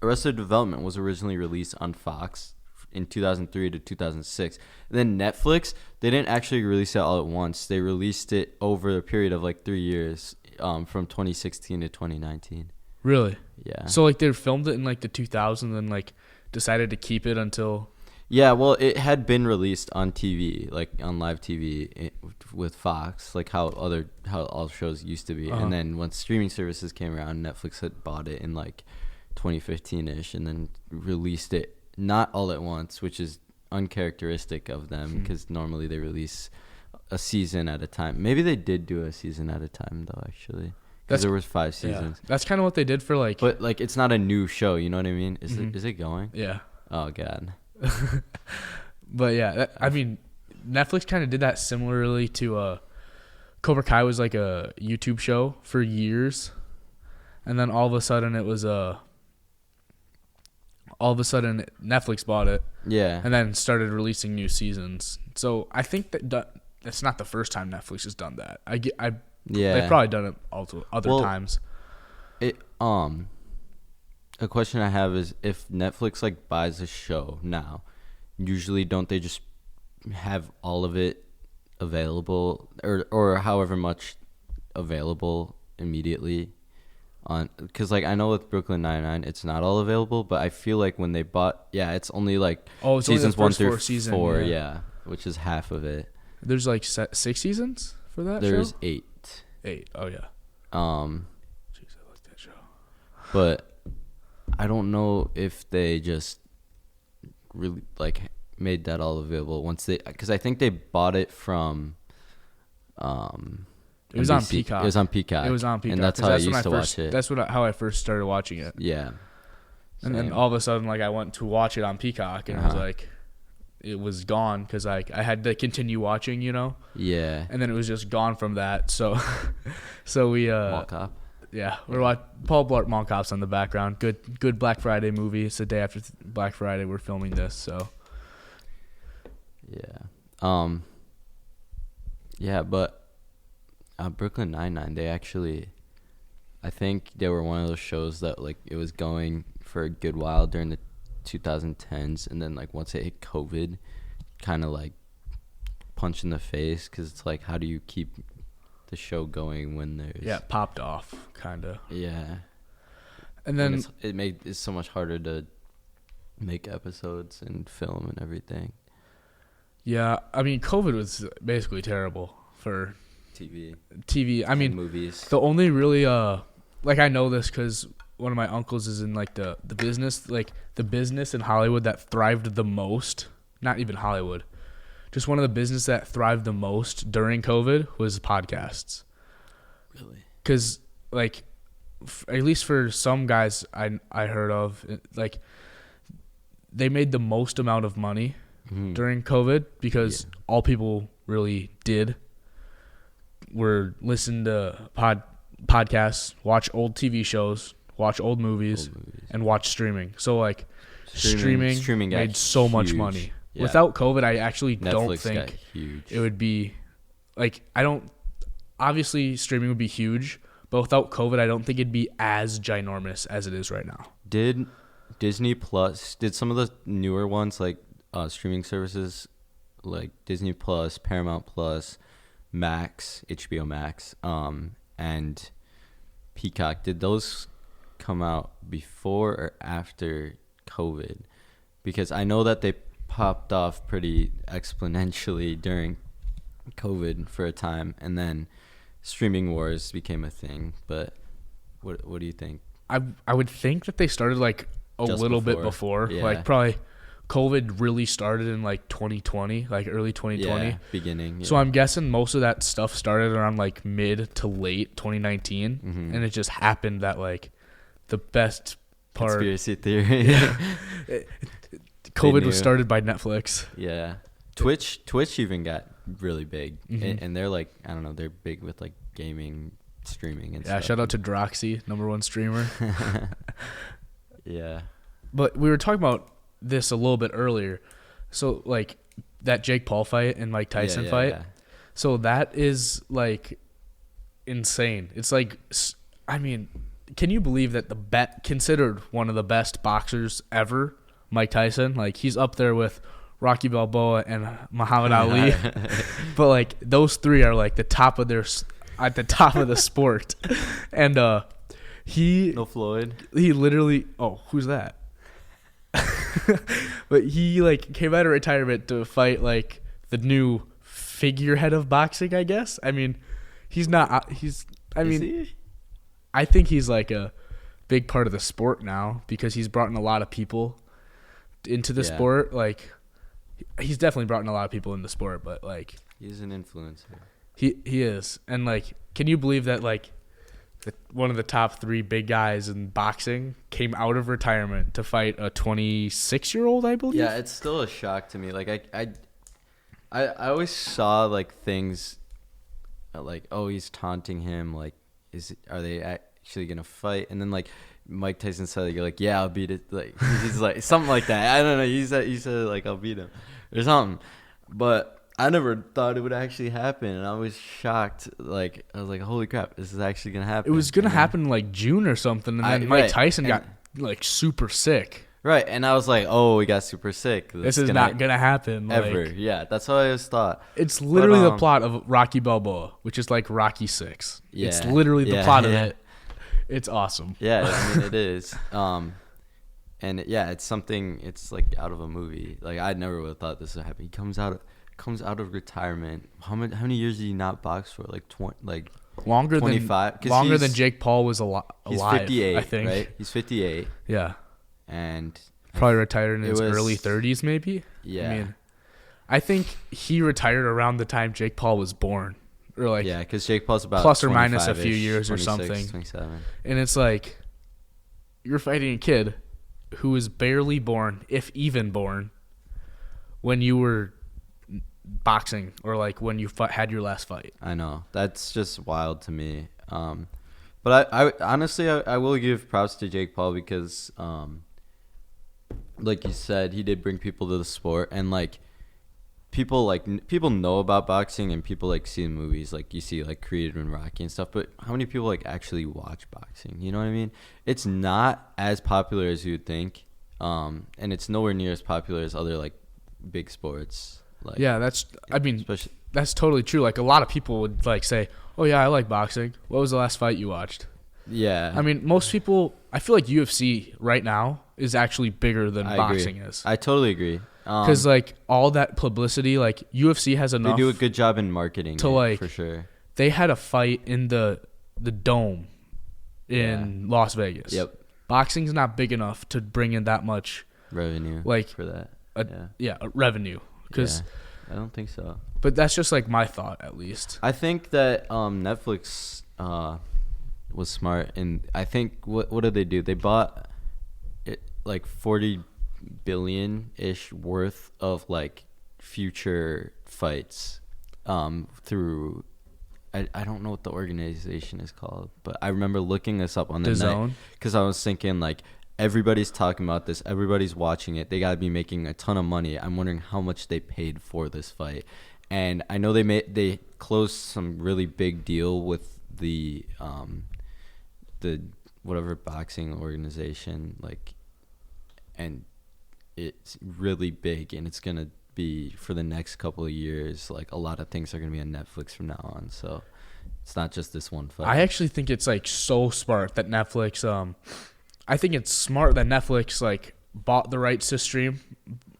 Arrested Development was originally released on Fox in 2003 to 2006. And then Netflix, they didn't actually release it all at once. They released it over a period of like 3 years, from 2016 to 2019. Really? Yeah. So like they filmed it in like the 2000s and then like decided to keep it until. Yeah, well, it had been released on TV, like on live TV with Fox, like how all shows used to be. And then once streaming services came around, Netflix had bought it in like 2015-ish and then released it not all at once, which is uncharacteristic of them because normally they release a season at a time. Maybe they did do a season at a time, though, actually. Because there was 5 seasons. Yeah. That's kind of what they did for like. But like, it's not a new show, you know what I mean? Is it going? Yeah. Oh, God. But yeah, I mean, Netflix kind of did that similarly to Cobra Kai was like a YouTube show for years, and then all of a sudden Netflix bought it, yeah, and then started releasing new seasons. So I think that's not the first time Netflix has done that. They've probably done it also other times. A question I have is, if Netflix like buys a show now, usually don't they just have all of it available or however much available immediately on? Because like I know with Brooklyn Nine-Nine it's not all available, but I feel like when they bought, it's only like it's seasons only the 1 through 4, which is half of it. There's like 6 seasons for that show? There's 8. 8. Oh yeah. Jeez, I like that show. But I don't know if they just really like made that all available once because I think they bought it from it was NBC. on Peacock. It was on Peacock. And that's how I used to watch it. That's how I first started watching it. Yeah. And then all of a sudden, like I went to watch it on Peacock, and it was like, it was gone because like I had to continue watching, you know. Yeah. And then it was just gone from that. So we Mall Cop. Yeah, we're watching Paul Blart Mall Cops on the background. Good Black Friday movie. It's the day after Black Friday. We're filming this, so. Yeah. Yeah, but Brooklyn Nine-Nine, they actually, I think they were one of those shows that like it was going for a good while during the 2010s, and then like once it hit COVID, kind of like punch in the face, because it's like, how do you keep the show going when there's popped off kind of and then it's so much harder to make episodes and film and everything. I mean COVID was basically terrible for TV. I mean movies. The only really like I know this because one of my uncles is in like the business, like the business in Hollywood that thrived the most. Not even Hollywood. Just one of the business that thrived the most during COVID was podcasts. Really? Because, like, at least for some guys I heard of, like, they made the most amount of money during COVID because all people really did were listen to podcasts, watch old TV shows, watch old movies, and watch streaming. So, like, streaming made so much money. Yeah. Without COVID, I actually don't think it would be like obviously streaming would be huge, but without COVID, I don't think it'd be as ginormous as it is right now. Did Disney Plus, did some of the newer ones like streaming services like Disney Plus, Paramount Plus, Max, HBO Max, and Peacock, did those come out before or after COVID? Because I know that they popped off pretty exponentially during COVID for a time, and then streaming wars became a thing. But what do you think? I would think that they started like a just little bit before. Yeah. Like probably COVID really started in like 2020, like early 2020. Yeah, beginning. Yeah. So I'm guessing most of that stuff started around like mid to late 2019, and it just happened that like the best part. Conspiracy theory. COVID was started by Netflix. Yeah. Twitch even got really big. And they're like, I don't know, they're big with like gaming, streaming and stuff. Yeah, shout out to Droxy, #1 streamer. Yeah. But we were talking about this a little bit earlier. So like that Jake Paul fight and Mike Tyson fight. Yeah. So that is like insane. It's like, I mean, can you believe that considered one of the best boxers ever, Mike Tyson? Like, he's up there with Rocky Balboa and Muhammad Ali. But like those three are like at the top of the sport. And No Floyd. He literally, who's that? But he like came out of retirement to fight like the new figurehead of boxing, I guess. I mean, he's not. I think he's like a big part of the sport now because he's brought in a lot of people into the sport. Like, he's definitely brought in a lot of people in the sport, but like he's an influencer. He is, and like, can you believe that like one of the top 3 big guys in boxing came out of retirement to fight a 26-year-old, I believe? Yeah, it's still a shock to me. Like I always saw like things like, oh, he's taunting him. Like, are they actually gonna fight? And then like Mike Tyson said, like, yeah, I'll beat it. Like, he's like something like that. I don't know. He said like, I'll beat him or something. But I never thought it would actually happen, and I was shocked. Like, I was like, holy crap, this is actually gonna happen. It was gonna happen in like June or something, and then Mike Tyson got like super sick. Right, and I was like, oh, he got super sick. This is not gonna happen ever. Like, yeah, that's what I always thought. It's literally the plot of Rocky Balboa, which is like Rocky 6. Yeah, it's literally the plot of it. It's awesome. Yeah, I mean, it is. And yeah, it's something. It's like out of a movie. Like, I never would have thought this would happen. He comes out of retirement. How many years did he not box for? Like 20, like longer 25. Longer than Jake Paul was alive. He's 58, I think. Right? He's 58. Yeah. And probably retired in his early 30s, maybe. Yeah. I mean, I think he retired around the time Jake Paul was born, or like because Jake Paul's about plus or minus a few years or 26, something. 27. And it's like you're fighting a kid who was barely born, if even born, when you were boxing or like when you had your last fight. I know, that's just wild to me. But I honestly I will give props to Jake Paul because like you said, he did bring people to the sport, and like people know about boxing, and people like see the movies, like you see like Creed and Rocky and stuff, but how many people like actually watch boxing? You know what I mean? It's not as popular as you'd think, and it's nowhere near as popular as other like big sports. Like, yeah, that's totally true. Like, a lot of people would like say, oh yeah, I like boxing. What was the last fight you watched? Yeah. I mean, most people, I feel like UFC right now is actually bigger than boxing is. I totally agree. Because like all that publicity, like UFC has enough. They do a good job in marketing to like, for sure. They had a fight in the Dome in Las Vegas. Yep. Boxing's not big enough to bring in that much revenue like for that. Revenue. Cause, I don't think so. But that's just like my thought, at least. I think that Netflix was smart, and I think what did they do? They bought it like 40 billion-ish worth of like future fights through I don't know what the organization is called, but I remember looking this up on the night because I was thinking like, everybody's talking about this, everybody's watching it, they got to be making a ton of money. I'm wondering how much they paid for this fight. And I know they closed some really big deal with the whatever boxing organization, like, and it's really big, and it's gonna be for the next couple of years. Like, a lot of things are gonna be on Netflix from now on, so it's not just this one fight. I actually think it's like so smart that Netflix. I think it's smart that Netflix like bought the rights to stream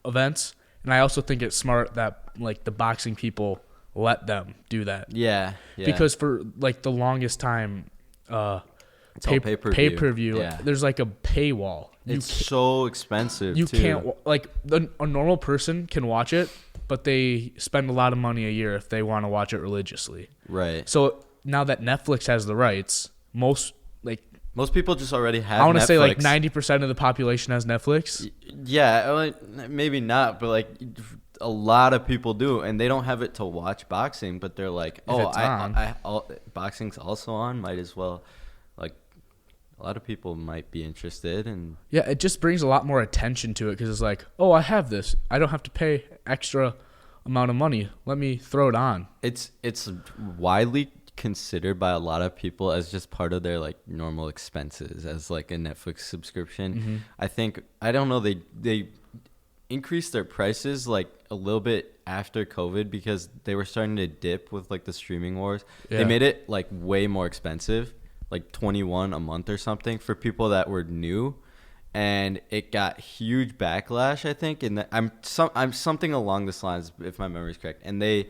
events, and I also think it's smart that like the boxing people let them do that. Yeah. Because for like the longest time, it's all pay-per-view. Yeah. There's like a paywall. It's so expensive. You can't like a normal person can watch it, but they spend a lot of money a year if they want to watch it religiously. Right. So now that Netflix has the rights, most people just already have. I want to say like 90% of the population has Netflix. Yeah, maybe not, but like a lot of people do, and they don't have it to watch boxing, but they're like, boxing's also on, might as well. Like, a lot of people might be interested, and yeah, it just brings a lot more attention to it because it's like, oh, I have this, I don't have to pay extra amount of money. Let me throw it on. It's widely considered by a lot of people as just part of their like normal expenses as like a Netflix subscription. I don't know, they increased their prices like a little bit after COVID because they were starting to dip with like the streaming wars. They made it like way more expensive, like 21 a month or something for people that were new, and it got huge backlash, I think. And I'm something along this lines, if my memory is correct. And they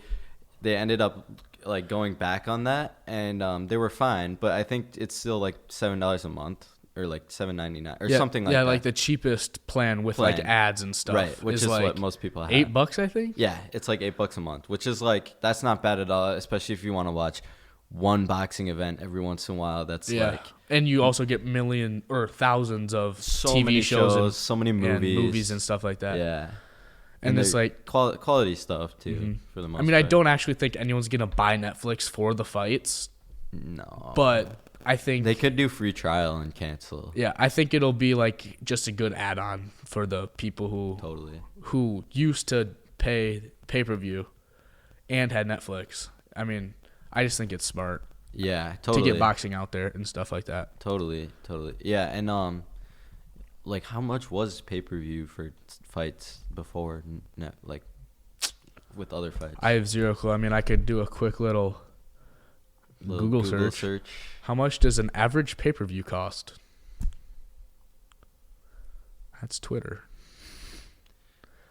ended up like going back on that, and they were fine. But I think it's still like $7 a month or like $7.99 or something like that. Yeah, like the cheapest plan with like ads and stuff. Right, which is like what most people have. $8, I think. Yeah, it's like $8 a month, which is like that's not bad at all, especially if you want to watch one boxing event every once in a while. That's like, and you also get million or thousands of TV shows and, so many movies and stuff like that. Yeah. And it's like quality stuff too, for the most part. I mean, I don't actually think anyone's gonna buy Netflix for the fights. No. But I think they could do free trial and cancel. Yeah, I think it'll be like just a good add-on for the people who used to pay pay-per-view and had Netflix. I mean, I just think it's smart. Yeah, totally. To get boxing out there and stuff like that. Totally. Yeah, and like how much was pay-per-view for fights before, like with other fights? I have zero clue. I mean, I could do a quick little Google search. How much does an average pay-per-view cost? That's Twitter.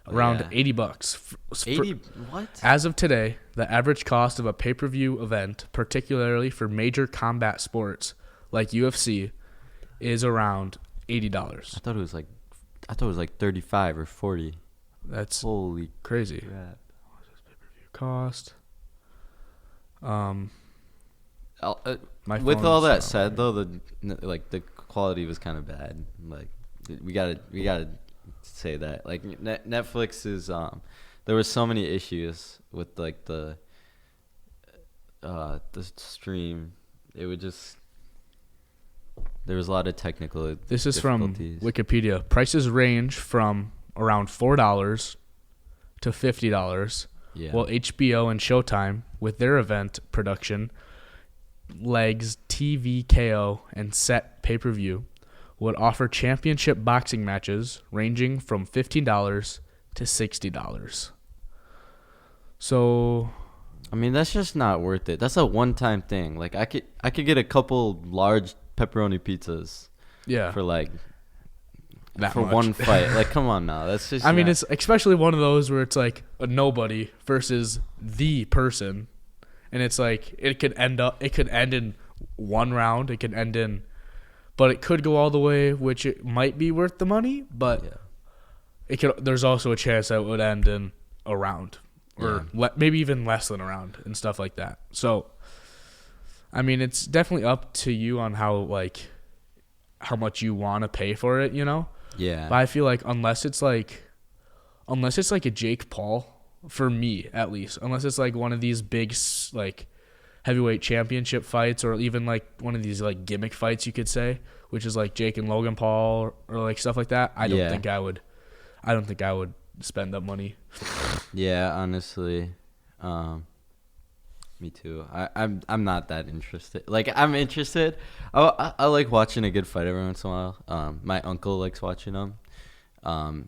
Around $80. 80 what? As of today, the average cost of a pay-per-view event, particularly for major combat sports like UFC, is around $80. I thought it was like 35 or 40. That's holy crazy. crap. What does pay-per-view cost? With all that said, though, the quality was kind of bad. Like we gotta say that. Like Netflix is there was so many issues with like the stream. It would just there was a lot of technical. This is from Wikipedia. Prices range from around $4 to $50. Yeah. While HBO and Showtime, with their event production, legs, TVKO, and set pay-per-view, would offer championship boxing matches ranging from $15 to $60. So, I mean, that's just not worth it. That's a one-time thing. Like I could get a couple large pepperoni pizzas. Yeah. For like that for much. one fight. Like, come on now. That's just. I mean, it's especially one of those where it's like a nobody versus the person, and it's like it could end in one round. It could end in, but it could go all the way, which it might be worth the money. But it could. There's also a chance that it would end in a round, or maybe even less than a round and stuff like that. So, I mean, it's definitely up to you on how much you want to pay for it, you know? Yeah. But I feel like unless it's like a Jake Paul, for me at least, unless it's like one of these big like heavyweight championship fights, or even like one of these like gimmick fights you could say, which is like Jake and Logan Paul or like stuff like that, I don't think I would spend that money. Yeah, honestly. Me too. I'm not that interested. Like, I'm interested. I like watching a good fight every once in a while. My uncle likes watching them.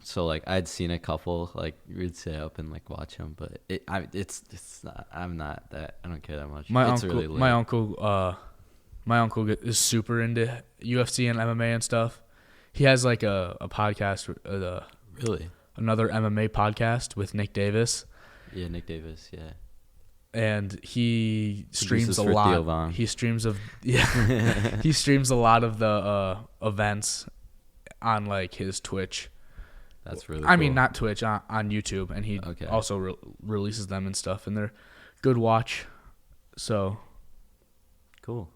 So like I'd seen a couple. Like we'd stay up and like watch them, but it's not. I'm not that. I don't care that much. My uncle is super into UFC and MMA and stuff. He has like a podcast. Really? Another MMA podcast with Nick Davis. Yeah, Nick Davis. Yeah. And he streams a lot. He streams he streams a lot of the events on like his Twitch. That's really. I mean, not Twitch, on YouTube, and he also releases them and stuff, and they're good watch. So cool.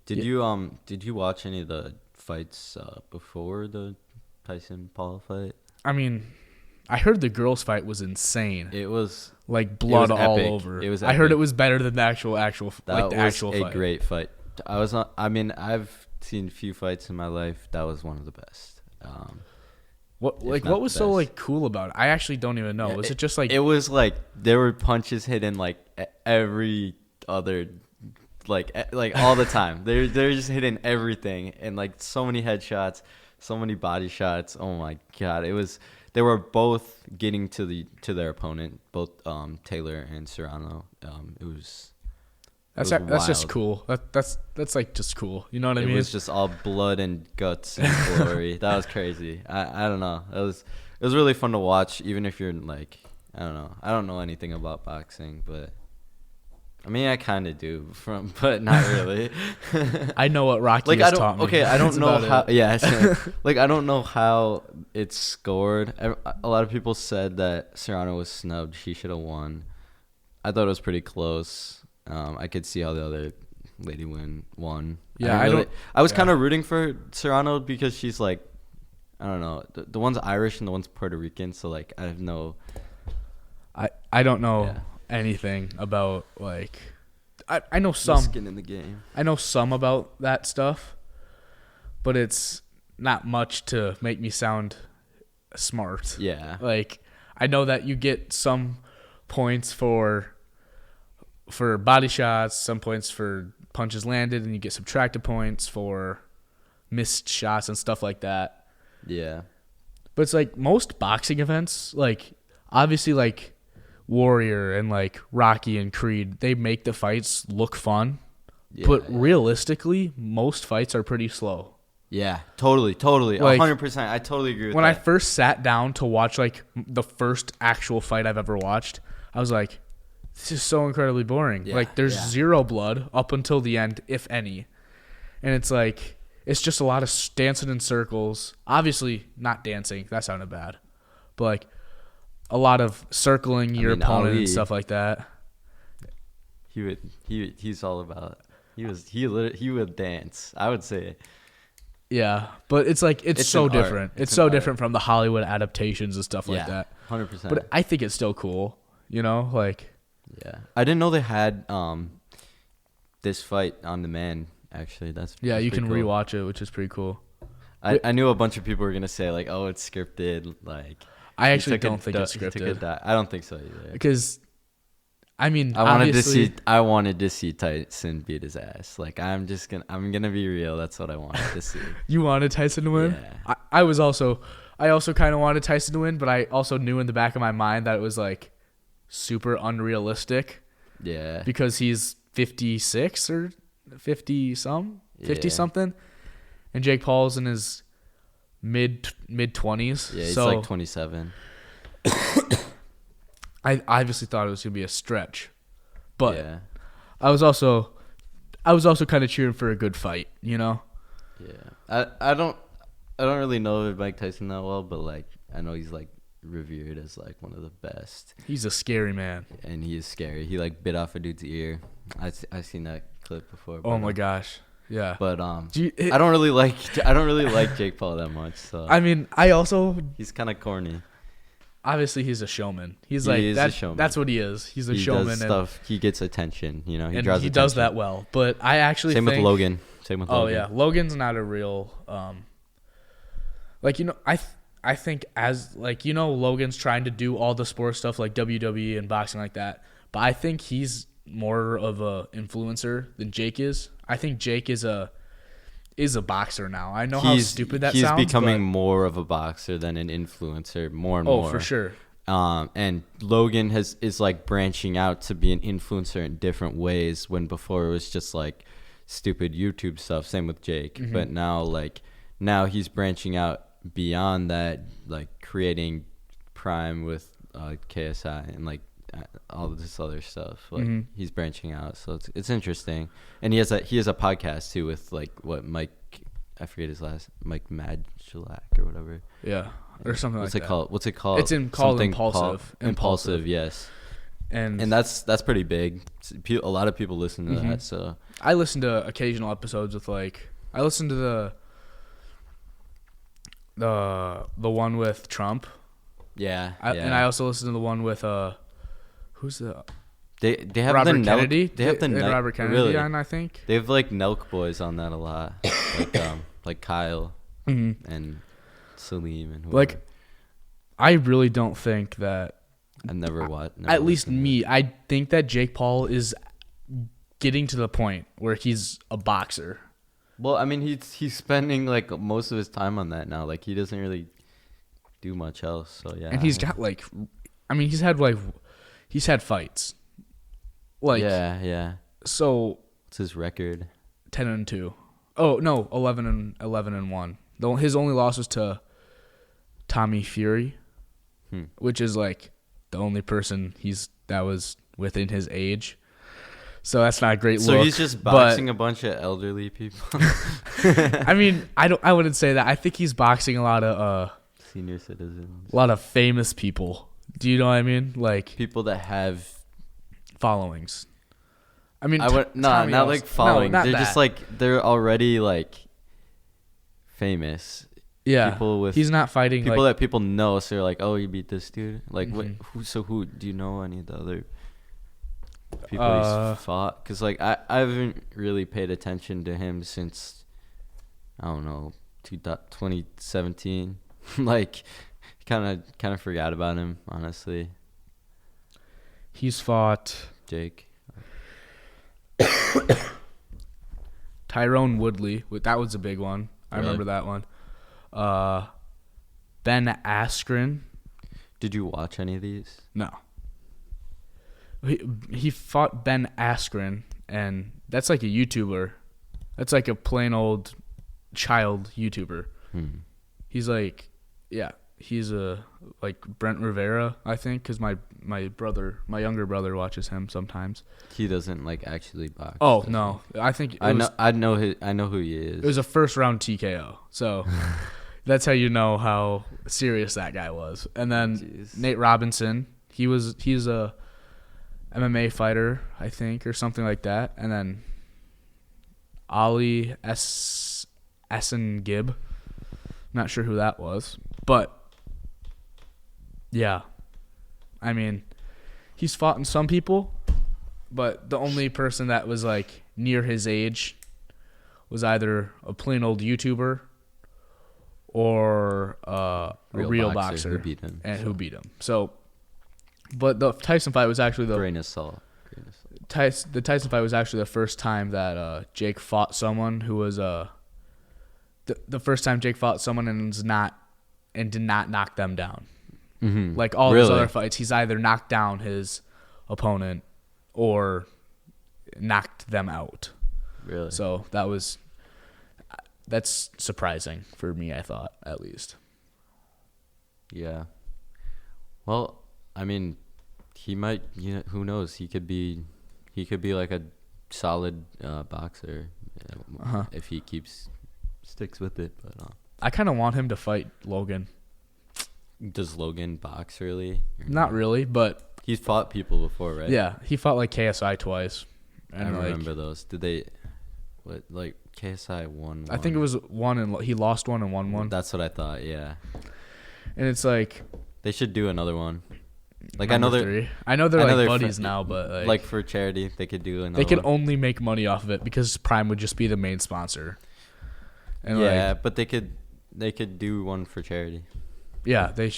Did you watch any of the fights before the Tyson Paul fight? I mean, I heard the girls' fight was insane. It was like blood all epic. over. It was. I heard it was better than the actual that was a fight. Great fight. I've seen a few fights in my life. That was one of the best. What was so like cool about it? I actually don't even know. Was it just like it was like there were punches hit in like every other like all the time. They're just hitting everything and like so many headshots, so many body shots. Oh my god, they were both getting to their opponent, both Taylor and Serrano. It was That's just cool. That's like just cool. You know what I mean? It was just all blood and guts and glory. That was crazy. I don't know. It was really fun to watch, even if you're like, I don't know. I don't know anything about boxing, but I mean, I kind of do, but not really. I know what Rocky has taught me. Okay, I don't know how. Yeah, like I don't know how it's scored. A lot of people said that Serrano was snubbed. He should have won. I thought it was pretty close. I could see how the other lady won. Yeah, I was kind of rooting for Serrano because she's like, I don't know. The one's Irish and the one's Puerto Rican, so like I have no. I don't know anything about like. I know some skin in the game. I know some about that stuff, but it's not much to make me sound smart. Yeah. Like I know that you get some points for body shots, some points for punches landed, and you get subtracted points for missed shots and stuff like that. Yeah. But it's like most boxing events, like obviously like Warrior and like Rocky and Creed, they make the fights look fun. Yeah, but realistically, most fights are pretty slow. Yeah, totally. Like, 100%. I totally agree with that. When I first sat down to watch like the first actual fight I've ever watched, I was like, this is so incredibly boring. Yeah, like there's zero blood up until the end, if any. And it's like, it's just a lot of dancing in circles. Obviously not dancing. That sounded bad. But like a lot of circling your opponent Ali, and stuff like that. He's all about. He would dance. I would say. Yeah, but it's like it's so different. It's so different from the Hollywood adaptations and stuff like that. 100%. But I think it's still cool. You know, like. Yeah, I didn't know they had this fight on demand. Actually, that's you can cool. rewatch it, which is pretty cool. I knew a bunch of people were gonna say like, "Oh, it's scripted." Like, I actually don't think it's scripted. I don't think so either. Because, I mean, I wanted to see Tyson beat his ass. Like, I'm gonna be real. That's what I wanted to see. You wanted Tyson to win? Yeah. I also kind of wanted Tyson to win, but I also knew in the back of my mind that it was like super unrealistic. Yeah. Because he's 56 or 50 something, and Jake Paul's in his mid 20s. Yeah, he's like 27. I obviously thought it was gonna be a stretch, but I was also kind of cheering for a good fight, you know. Yeah, I don't really know Mike Tyson that well, but like I know he's like revered as like one of the best. He's a scary man, and he is scary. He like bit off a dude's ear. I've seen that clip before. Oh my gosh, yeah. But I don't really like Jake Paul that much. So I mean, he's kind of corny. Obviously, he's a showman. He's like a showman. That's what he is. He's a showman. Does stuff. He gets attention. You know, he draws attention. Does that well. But I actually same with Logan. Yeah, Logan's not a real like, you know, I think as like, you know, Logan's trying to do all the sports stuff like WWE and boxing like that, but I think he's more of a influencer than Jake is. I think Jake is a boxer now. I know how stupid that sounds. He's becoming more of a boxer than an influencer, more and more. Oh, for sure. And Logan is like branching out to be an influencer in different ways, when before it was just like stupid YouTube stuff. Same with Jake. Mm-hmm. But now he's branching out beyond that, like creating Prime with KSI and like all this other stuff. Like he's branching out, so it's interesting. And he has a podcast too with like Mike, I forget his last, Mike Madulak or whatever. Yeah, or something like that. What's it called? It's called Impulsive. Impulsive, yes. And that's pretty big. A lot of people listen to that. So I listen to occasional episodes with like, I listen to the one with Trump. Yeah, and I also listen to the one with who's the they have Robert the Kennedy. They have the Robert Kennedy really? on, I think. They have like Nelk boys on that a lot, like Kyle and Salim and whoever. Like, I really don't think that. I've never watched. At least me, I think that Jake Paul is getting to the point where he's a boxer. Well, I mean, he's spending like most of his time on that now. Like he doesn't really do much else. So yeah. And he's got like, I mean, he's had fights. Like yeah. So what's his record? 10-2. Oh no, 11-1. His only loss was to Tommy Fury, which is like the only person that was within his age. So that's not a great look. So he's just boxing a bunch of elderly people. I mean, I wouldn't say that. I think he's boxing a lot of senior citizens. A lot of famous people. Do you know what I mean? Like people that have followings. I mean, not like following. No, they're that. Just like they're already like famous. Yeah, people with he's not fighting people like, that people know. So they're like, oh, you beat this dude. Like, mm-hmm. who do you know any of the other people he's fought? Because like I haven't really paid attention to him since I don't know 2017. Like kind of forgot about him, honestly. He's fought Jake. Tyrone Woodley. That was a big one. I remember that one. Ben Askren. Did you watch any of these? No. He fought Ben Askren, and that's like a YouTuber. That's like a plain old child YouTuber. He's like, yeah, he's like Brent Rivera, I think, because my younger brother watches him sometimes. He doesn't like actually box. Oh no, I think I know who he is. It was a first round TKO, so that's how you know how serious that guy was. And then Nate Robinson, he's a MMA fighter, I think, or something like that. And then Ali Essen Gibb. Not sure who that was. But, yeah. I mean, he's fought some people, but the only person that was, like, near his age was either a plain old YouTuber or a real boxer who beat him. So, but the Tyson fight was actually grain of salt. The Tyson fight was actually the first time that Jake fought someone who was the first time Jake fought someone and did not knock them down. Mm-hmm. Like all his other fights, he's either knocked down his opponent or knocked them out. Really? So that's surprising for me, I thought, at least. Yeah. Well, I mean, he might. Who knows? He could be like a solid boxer if he sticks with it. But I kind of want him to fight Logan. Does Logan box really? Not really, but he's fought people before, right? Yeah, he fought like KSI twice. And I remember those. Did they? What, like KSI won? I think it was one, and he lost one and won one. That's what I thought. Yeah. And it's like they should do another one. Like I know they're like buddies now, but like for charity, they could do another. They could only make money off of it because Prime would just be the main sponsor. And but they could do one for charity. Yeah, I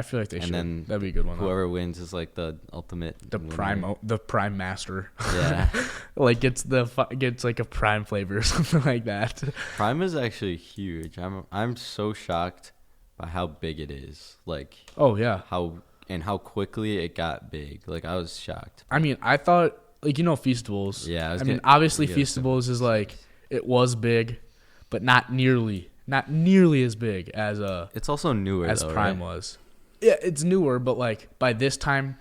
feel like they should. Then that'd be a good one. Whoever wins is like the ultimate. The prime master. Yeah. Like gets like a prime flavor or something like that. Prime is actually huge. I'm so shocked by how big it is. Like. Oh yeah. How quickly it got big. Like I was shocked. I mean, I thought Feastables. Yeah. Obviously Feastables is like it was big, but not nearly as big as it's also newer as though, Prime right? was. Yeah, it's newer, but like by the time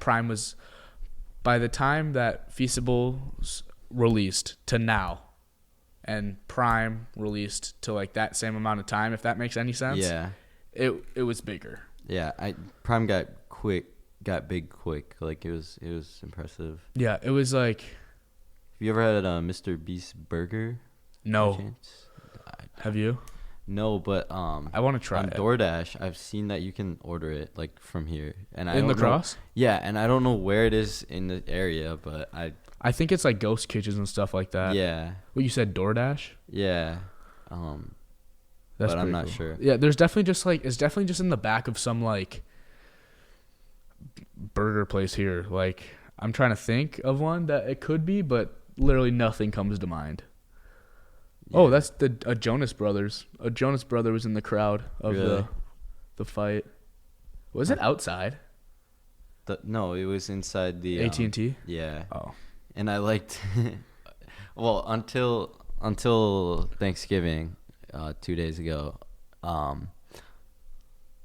that Feastables released to now, and Prime released to like that same amount of time, if that makes any sense. Yeah. It was bigger. Yeah, Prime got big quick. Like it was impressive. Yeah, it was like. Have you ever had a Mr. Beast burger? No. Have you? No, but I want to try on it. DoorDash, I've seen that you can order it like from here, and I in don't La Crosse. Yeah, and I don't know where it is in the area, but I think it's like ghost kitchens and stuff like that. Yeah. What you said, DoorDash? Yeah. That's but I'm not cool. sure. Yeah, it's definitely just in the back of some like burger place here. Like I'm trying to think of one that it could be, but literally nothing comes to mind. Yeah. Oh, that's a Jonas Brothers. A Jonas Brother was in the crowd of Really? the fight. Was it outside? No, it was inside the AT&T? Yeah. Oh. And I liked well, until Thanksgiving 2 days ago,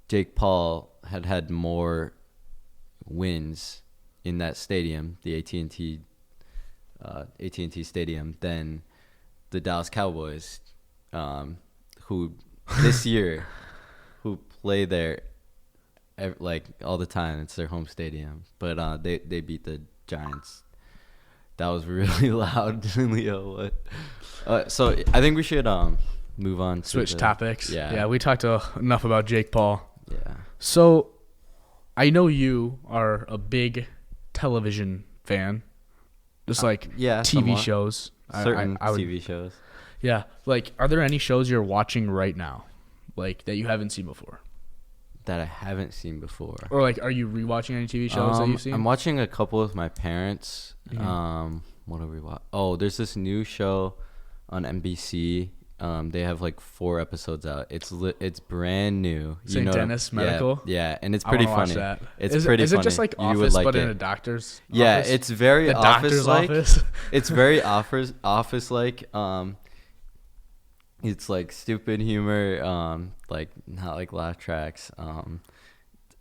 Jake Paul had more wins in that stadium, the AT&T Stadium, than the Dallas Cowboys, who this year who play there like all the time. It's their home stadium, but they beat the Giants. That was really loud, Leo. What? So I think we should move on. Switch topics. Yeah. Yeah, we talked enough about Jake Paul. Yeah. So I know you are a big television fan, just like yeah, TV somewhat. shows. Certain I would, TV shows. Yeah, like are there any shows you're watching right now, like that you haven't seen before? That I haven't seen before. Or like, are you rewatching any TV shows that you've seen? I'm watching a couple with my parents. Mm-hmm. What are we watching? Oh, there's this new show on NBC. They have like 4 episodes out. It's brand new. St. Dennis Medical. Yeah, and it's pretty funny. That. It's pretty funny. Is it just like You would Office, like but it. in a doctor's? Yeah, office? it's very the doctor's office. It's very office-like. It's like stupid humor. Like not like laugh tracks.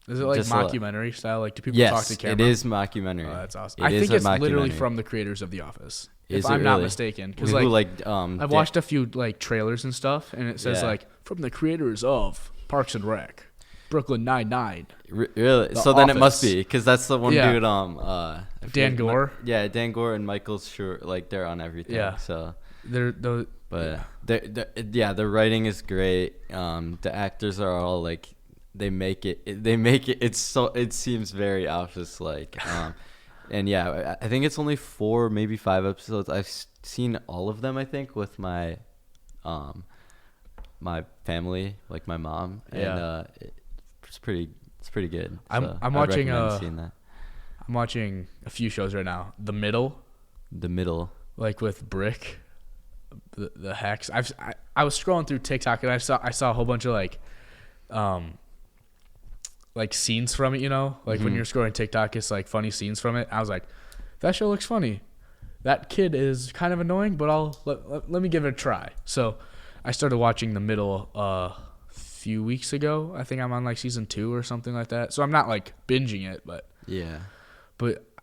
Is it like just mockumentary style? Like, do people yes, talk to camera? it is mockumentary. Oh, that's awesome. It I is think a it's literally mockumentary. from the creators of The Office. Is if it I'm not really? mistaken, because People like I've watched a few like trailers and stuff, and it says Yeah. like from the creators of Parks and Rec, Brooklyn Nine-Nine. Really? The So then it must Office. be because that's the one Yeah. dude. Dan forget- Gore? Yeah, Dan Gore and Michael Schur. Like they're on everything. Yeah. So, They're the but the writing is great. The actors are all like they make it. It seems very office like. And yeah, I think it's only 4, maybe 5 episodes. I've seen all of them. I think with my my family, like my mom, and it's pretty good. I'm So I'd watching recommend seeing that. I'm watching a few shows right now. The Middle, The Middle. like with Brick, the Hex. I was scrolling through TikTok and I saw a whole bunch of like scenes from it. You know, like when you're scrolling TikTok, it's like funny scenes from it. I was like, that show looks funny. That kid is kind of annoying, but let me give it a try. So I started watching The Middle a few weeks ago. I think I'm on like season 2 or something like that. So I'm not like binging it, but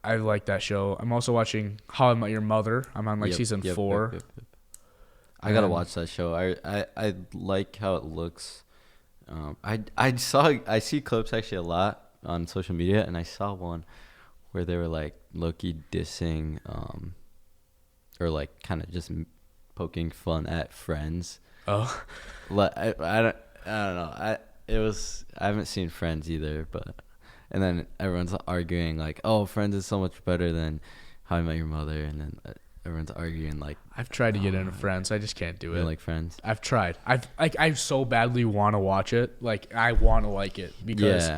I like that show. I'm also watching How I Met Your Mother. I'm on like season 4. Yep. I gotta watch that show. I like how it looks. I see clips actually a lot on social media, and I saw one where they were like low-key dissing, or like kind of just poking fun at Friends. Oh, Like I don't know. I haven't seen Friends either, and then everyone's arguing like, oh, Friends is so much better than How I Met Your Mother, and then everyone's arguing like, I've tried to get into Friends. I just can't do you it. like Friends? I've tried. I so badly want to watch it. Like I want to like it because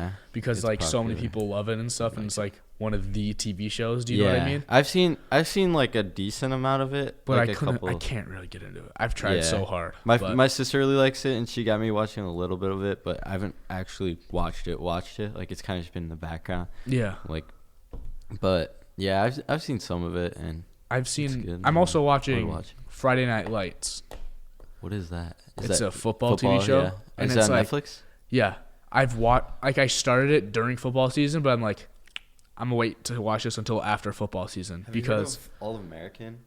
it's like so many popular. people love it and stuff, and it's like one of the TV shows. Do you know what I mean? I've seen like a decent amount of it, But like I couldn't. couple. I can't really get into it. I've tried so hard. My sister really likes it, and she got me watching a little bit of it, but I haven't actually watched it. Like it's kind of just been in the background. Yeah. Like, but yeah, I've seen some of it, and I've it's seen. good. I'm also watching watch. Friday Night Lights. What is that? It's a football TV show, Yeah. and Is it's that on like Netflix? yeah. I've watched. Like I started it during football season, but I'm like, I'm gonna wait to watch this until after football season because All American.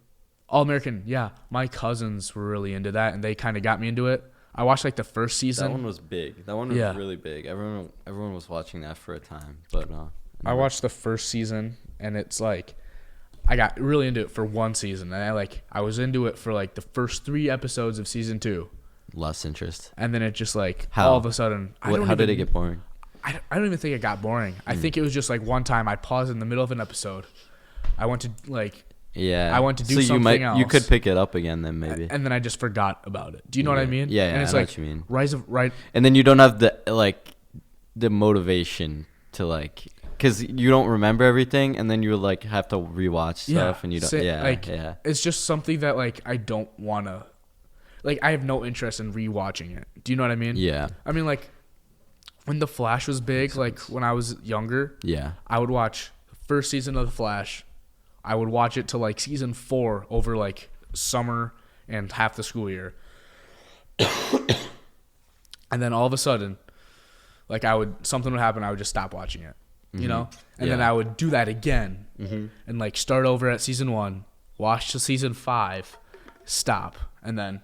All American. Yeah, my cousins were really into that, and they kind of got me into it. I watched like the first season. That one was big. That one was really big. Everyone was watching that for a time, but I watched the first season, and it's like I got really into it for one season, and I was into it for like the first 3 episodes of season 2, lost interest. and then it just like How? all of a sudden How did it get boring? I don't even think it got boring. I think it was just like one time I paused in the middle of an episode. I went to like Yeah. I went to do so something you else. could pick it up again then maybe. and then I just forgot about it. Do you know what I mean? Yeah, And it's I know like what you mean. Rise of Right. And then you don't have the motivation to like because you don't remember everything, and then you like have to rewatch stuff, and you don't. Yeah. It's just something that like I don't wanna. Like I have no interest in rewatching it. Do you know what I mean? Yeah. I mean, like when The Flash was big, like when I was younger, Yeah. I would watch the first season of The Flash. I would watch it till like season 4 over like summer and half the school year. And then all of a sudden, like something would happen, I would just stop watching it, you know? And then I would do that again and like start over at season 1, watch to season 5, stop, and then,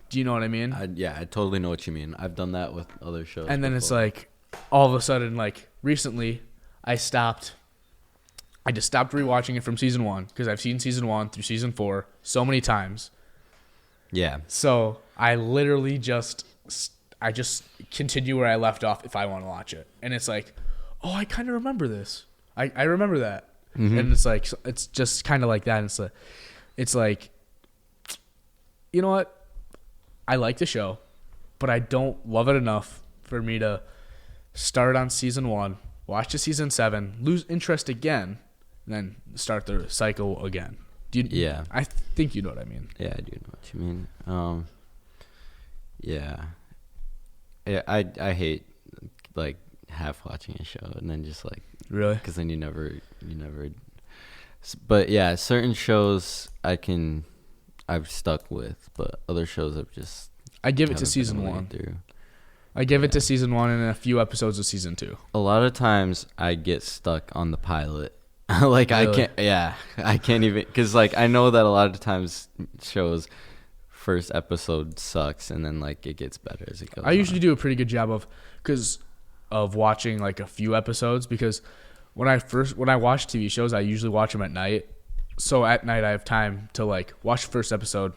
do you know what I mean? I totally know what you mean. I've done that with other shows. And then it's like, all of a sudden, like recently, I just stopped rewatching it from season 1 because I've seen season 1 through season 4 so many times. Yeah. So I literally just continue where I left off if I want to watch it. And it's like, oh, I kind of remember this. I remember that. And it's like, it's just kind of like that. And it's like, you know what? I like the show, but I don't love it enough for me to start on season 1, watch to season 7, lose interest again, and then start the cycle again. Yeah. I think you know what I mean. Yeah, I do know what you mean. Yeah. Yeah, I hate like half watching a show and then just like Really? because then you never. But yeah, certain shows I've stuck with, but other shows I give it to season 1. I give it to season 1 and a few episodes of season 2. A lot of times I get stuck on the pilot. Like Really? I can't even, because like I know that a lot of times shows first episode sucks and then like it gets better as it goes. I usually do a pretty good job of watching like a few episodes because when I watch TV shows, I usually watch them at night. So at night I have time to like watch the first episode,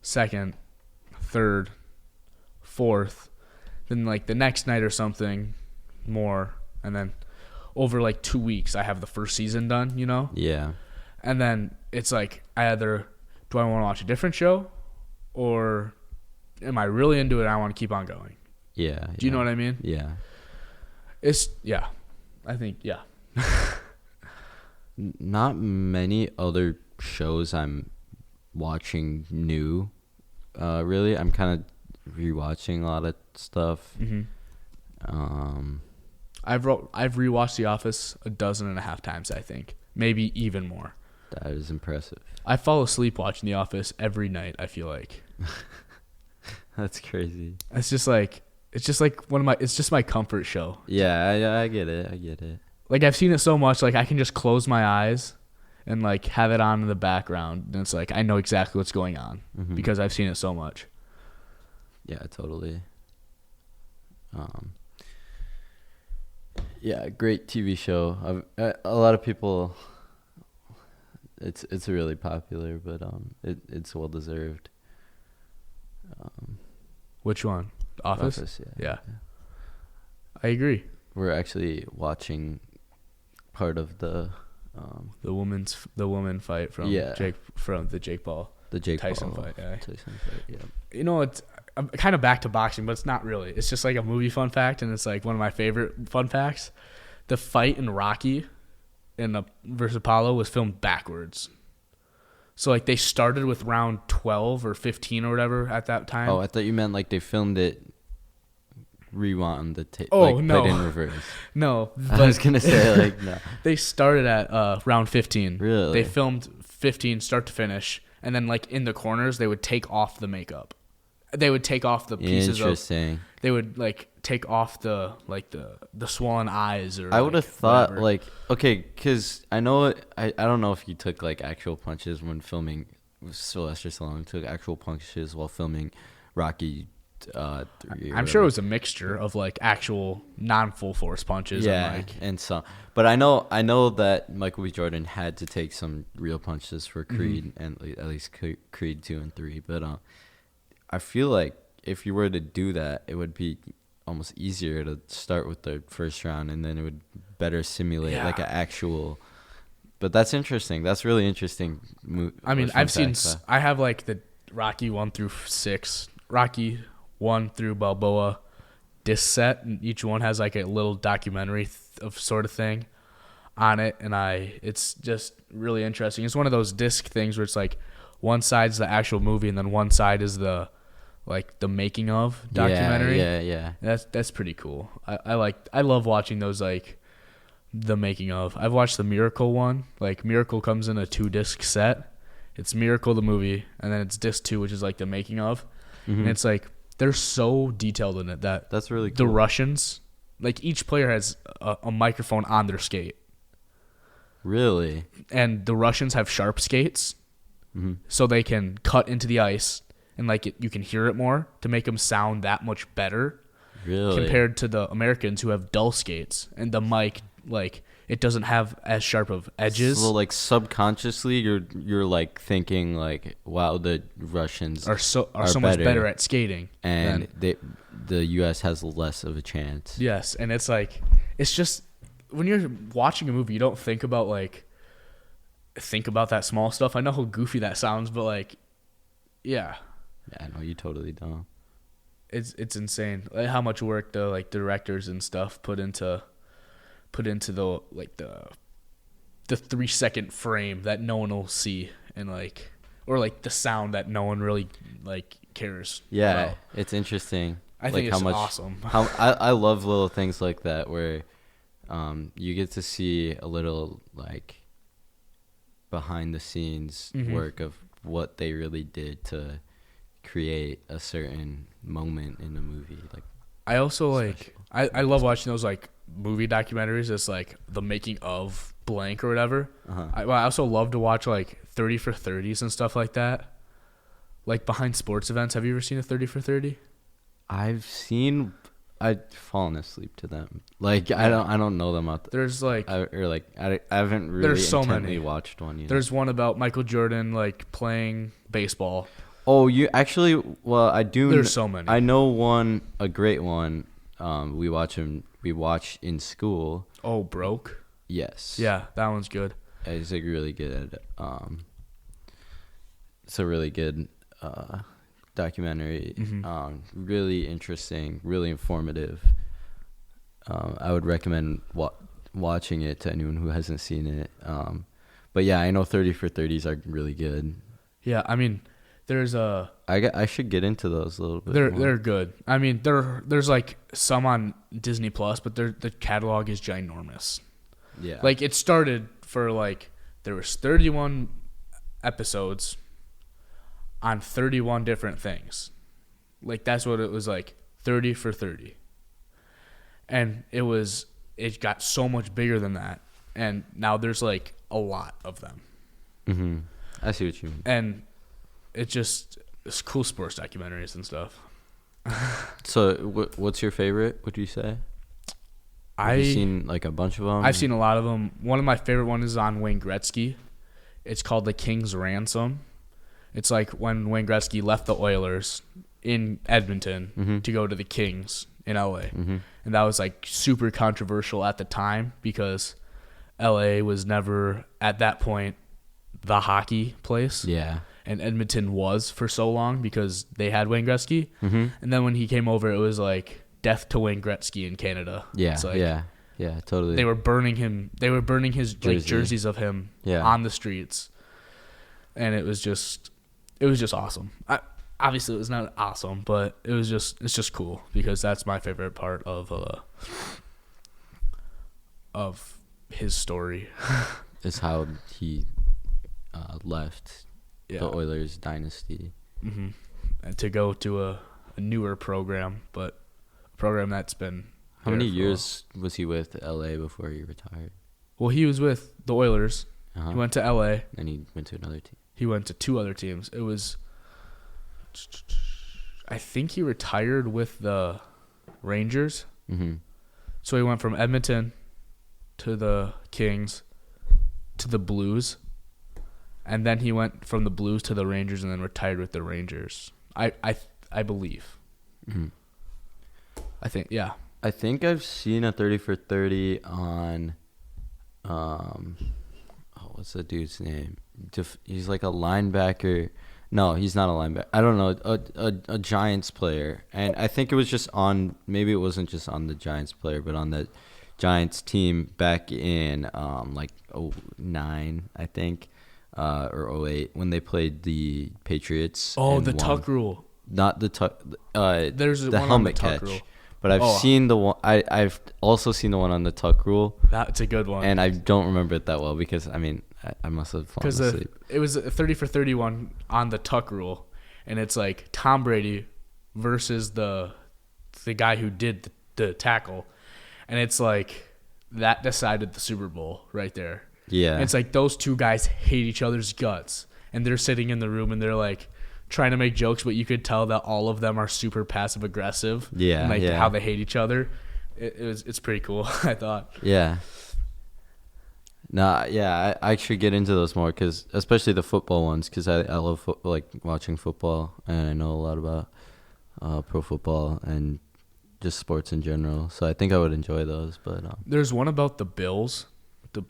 second, third, fourth, then like the next night or something more, and then over like 2 weeks I have the first season done, you know? Yeah. And then it's like do I want to watch a different show or am I really into it and I want to keep on going? Yeah. Do you know what I mean? Yeah. I think, yeah. Not many other shows I'm watching new. Really, I'm kind of rewatching a lot of stuff. I've rewatched The Office 12.5 times, I think, maybe even more. That is impressive. I fall asleep watching The Office every night. I feel like That's crazy. it's just like it's just my comfort show. Yeah, I get it. Like I've seen it so much, like I can just close my eyes and like have it on in the background, and it's like I know exactly what's going on because I've seen it so much. Yeah, totally. Yeah, great TV show. A lot of people. It's really popular, but it's well deserved. Which one? Office? Yeah. I agree. We're actually watching part of the woman fight from the Jake Paul. The Jake Tyson Paul fight, yeah. Tyson fight, yeah. You know, I'm kind of back to boxing, but it's not really. It's just like a movie fun fact, and it's like one of my favorite fun facts. The fight in Rocky versus Apollo was filmed backwards. So like they started with round 12 or 15 or whatever at that time. Oh, I thought you meant like they filmed it rewound the tape. Oh, like, no. But in reverse. No. I was going to say like no. They started at round 15. Really? They filmed 15 start to finish, and then like in the corners they would take off the makeup. They would take off the pieces Interesting. They would like take off the swollen eyes or I would have thought whatever. like okay, because I know I don't know if you took like actual punches when filming. Sylvester Stallone took actual punches while filming Rocky 3. I'm sure it was a mixture of like actual non-full force punches. Yeah, and some. But I know that Michael B. Jordan had to take some real punches for Creed and at least Creed 2 and 3. But I feel like if you were to do that, it would be almost easier to start with the first round, and then it would better simulate like an actual. But that's interesting. That's really interesting. I mean, I have like the Rocky 1 through 6, Rocky 1 through Balboa disc set, and each one has like a little documentary of sort of thing on it, and it's just really interesting. It's one of those disc things where it's like one side's the actual movie and then one side is the making of documentary. Yeah. That's pretty cool. I love watching those, like the making of. I've watched the Miracle one. Like Miracle comes in a 2-disc set. It's Miracle the movie, and then it's disc 2, which is like the making of. And it's like they're so detailed in it that that's really cool. The Russians, like each player has a microphone on their skate. Really? And the Russians have sharp skates, so they can cut into the ice and you can hear it more to make them sound that much better. Really? Compared to the Americans who have dull skates, and the mic it doesn't have as sharp of edges. So like subconsciously, you're like thinking like, wow, the Russians are so much better at skating, and the U.S. has less of a chance. Yes, and it's just when you're watching a movie, you don't think about that small stuff. I know how goofy that sounds, but yeah. Yeah, no, you totally don't. It's insane how much work the directors and stuff put into the 3-second frame that no one will see, and or the sound that no one really cares. Yeah, about. It's interesting. I think it's awesome. I love little things like that where you get to see a little behind the scenes work of what they really did to create a certain moment in the movie. I also I love watching those movie documentaries. It's the making of blank or whatever. I also love to watch 30 for 30s and stuff like that, behind sports events. Have you ever seen a 30 for 30? I've fallen asleep to them. I don't know them out there. There's I haven't really there's so intently many. watched one. There's one about Michael Jordan playing baseball. Oh, you actually? Well, I do. There's so many. I know one, a great one. We watch in school. Oh, Broke. Yes. Yeah, that one's good. It's really good. It's a really good documentary. Really interesting, really informative. I would recommend watching it to anyone who hasn't seen it. But yeah, I know 30 for 30s are really good. Yeah, I mean, there's I should get into those a little bit. They're good. I mean, there's some on Disney Plus, but the catalog is ginormous. Yeah. It started for there was 31 episodes on 31 different things. That's what it was 30 for 30. And it got so much bigger than that. And now there's a lot of them. I see what you mean. And it's cool sports documentaries and stuff. So what's your favorite, would you say? Have you seen a bunch of them? I've seen a lot of them. One of my favorite ones is on Wayne Gretzky. It's called The King's Ransom. It's when Wayne Gretzky left the Oilers in Edmonton to go to the Kings in LA. And that was super controversial at the time because LA was never at that point the hockey place. Yeah. And Edmonton was for so long because they had Wayne Gretzky. And then when he came over, it was death to Wayne Gretzky in Canada. Yeah, yeah, totally. They were burning him. They were burning his jerseys of him on the streets, and it was just awesome. Obviously, it was not awesome, but it's just cool because that's my favorite part of his story. Is how he left the Oilers dynasty. And to go to a newer program, but a program that's been. How many years was he with LA before he retired? Well, he was with the Oilers. He went to LA. Then he went to another team. He went to 2 other teams. It was, I think he retired with the Rangers. So he went from Edmonton to the Kings to the Blues. And then he went from the Blues to the Rangers and then retired with the Rangers. I believe. I think, yeah. I think I've seen a 30 for 30 on, what's the dude's name? He's a linebacker. No, he's not a linebacker. I don't know, a Giants player. And I think it was just on, maybe it wasn't just on the Giants player, but on the Giants team back in like '09, I think, or '08 when they played the Patriots. Oh, and the won. tuck rule. Not the tuck. There's the one helmet on the tuck catch. rule. But I've seen the one. I've also seen the one on the tuck rule. That's a good one. And I don't remember it that well because I must have fallen asleep. It was a 30 for 31 on the tuck rule, and it's like Tom Brady versus the guy who did the tackle, and it's like that decided the Super Bowl right there. Yeah. And it's like those two guys hate each other's guts, and they're sitting in the room and they're like trying to make jokes, but you could tell that all of them are super passive aggressive. Yeah. And like yeah. how they hate each other. It's pretty cool, I thought. Yeah. Nah, yeah, I should get into those more, cause especially the football ones, because I love like watching football, and I know a lot about pro football and just sports in general. So I think I would enjoy those. But there's one about the Bills, the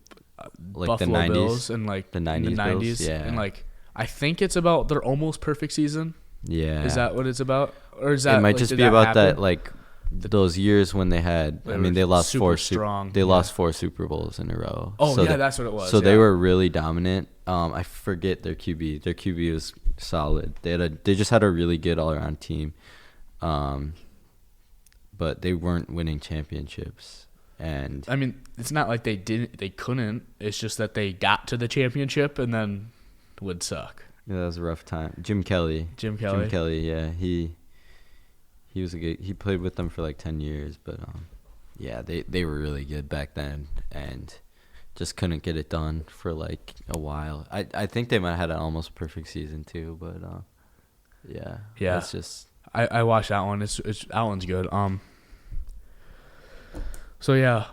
like Buffalo the 90s, Bills, and like the 90s, Bills, yeah, and like I think it's about their almost perfect season. Yeah, is that what it's about, or is that it might like, just did be that about happen? that like those years when they had. I mean, they lost super four. strong. They lost 4 Super Bowls in a row. Oh so yeah, that's what it was. So they were really dominant. I forget their QB. Their QB was solid. They just had a really good all around team. But they weren't winning championships. And I mean, it's not like they couldn't. It's just that they got to the championship and then would suck. Yeah, that was a rough time. Jim Kelly, yeah. He was he played with them for like 10 years, but yeah, they were really good back then and just couldn't get it done for like a while. I think they might have had an almost perfect season too, but yeah. It's just I watched that one. It's that one's good. So yeah,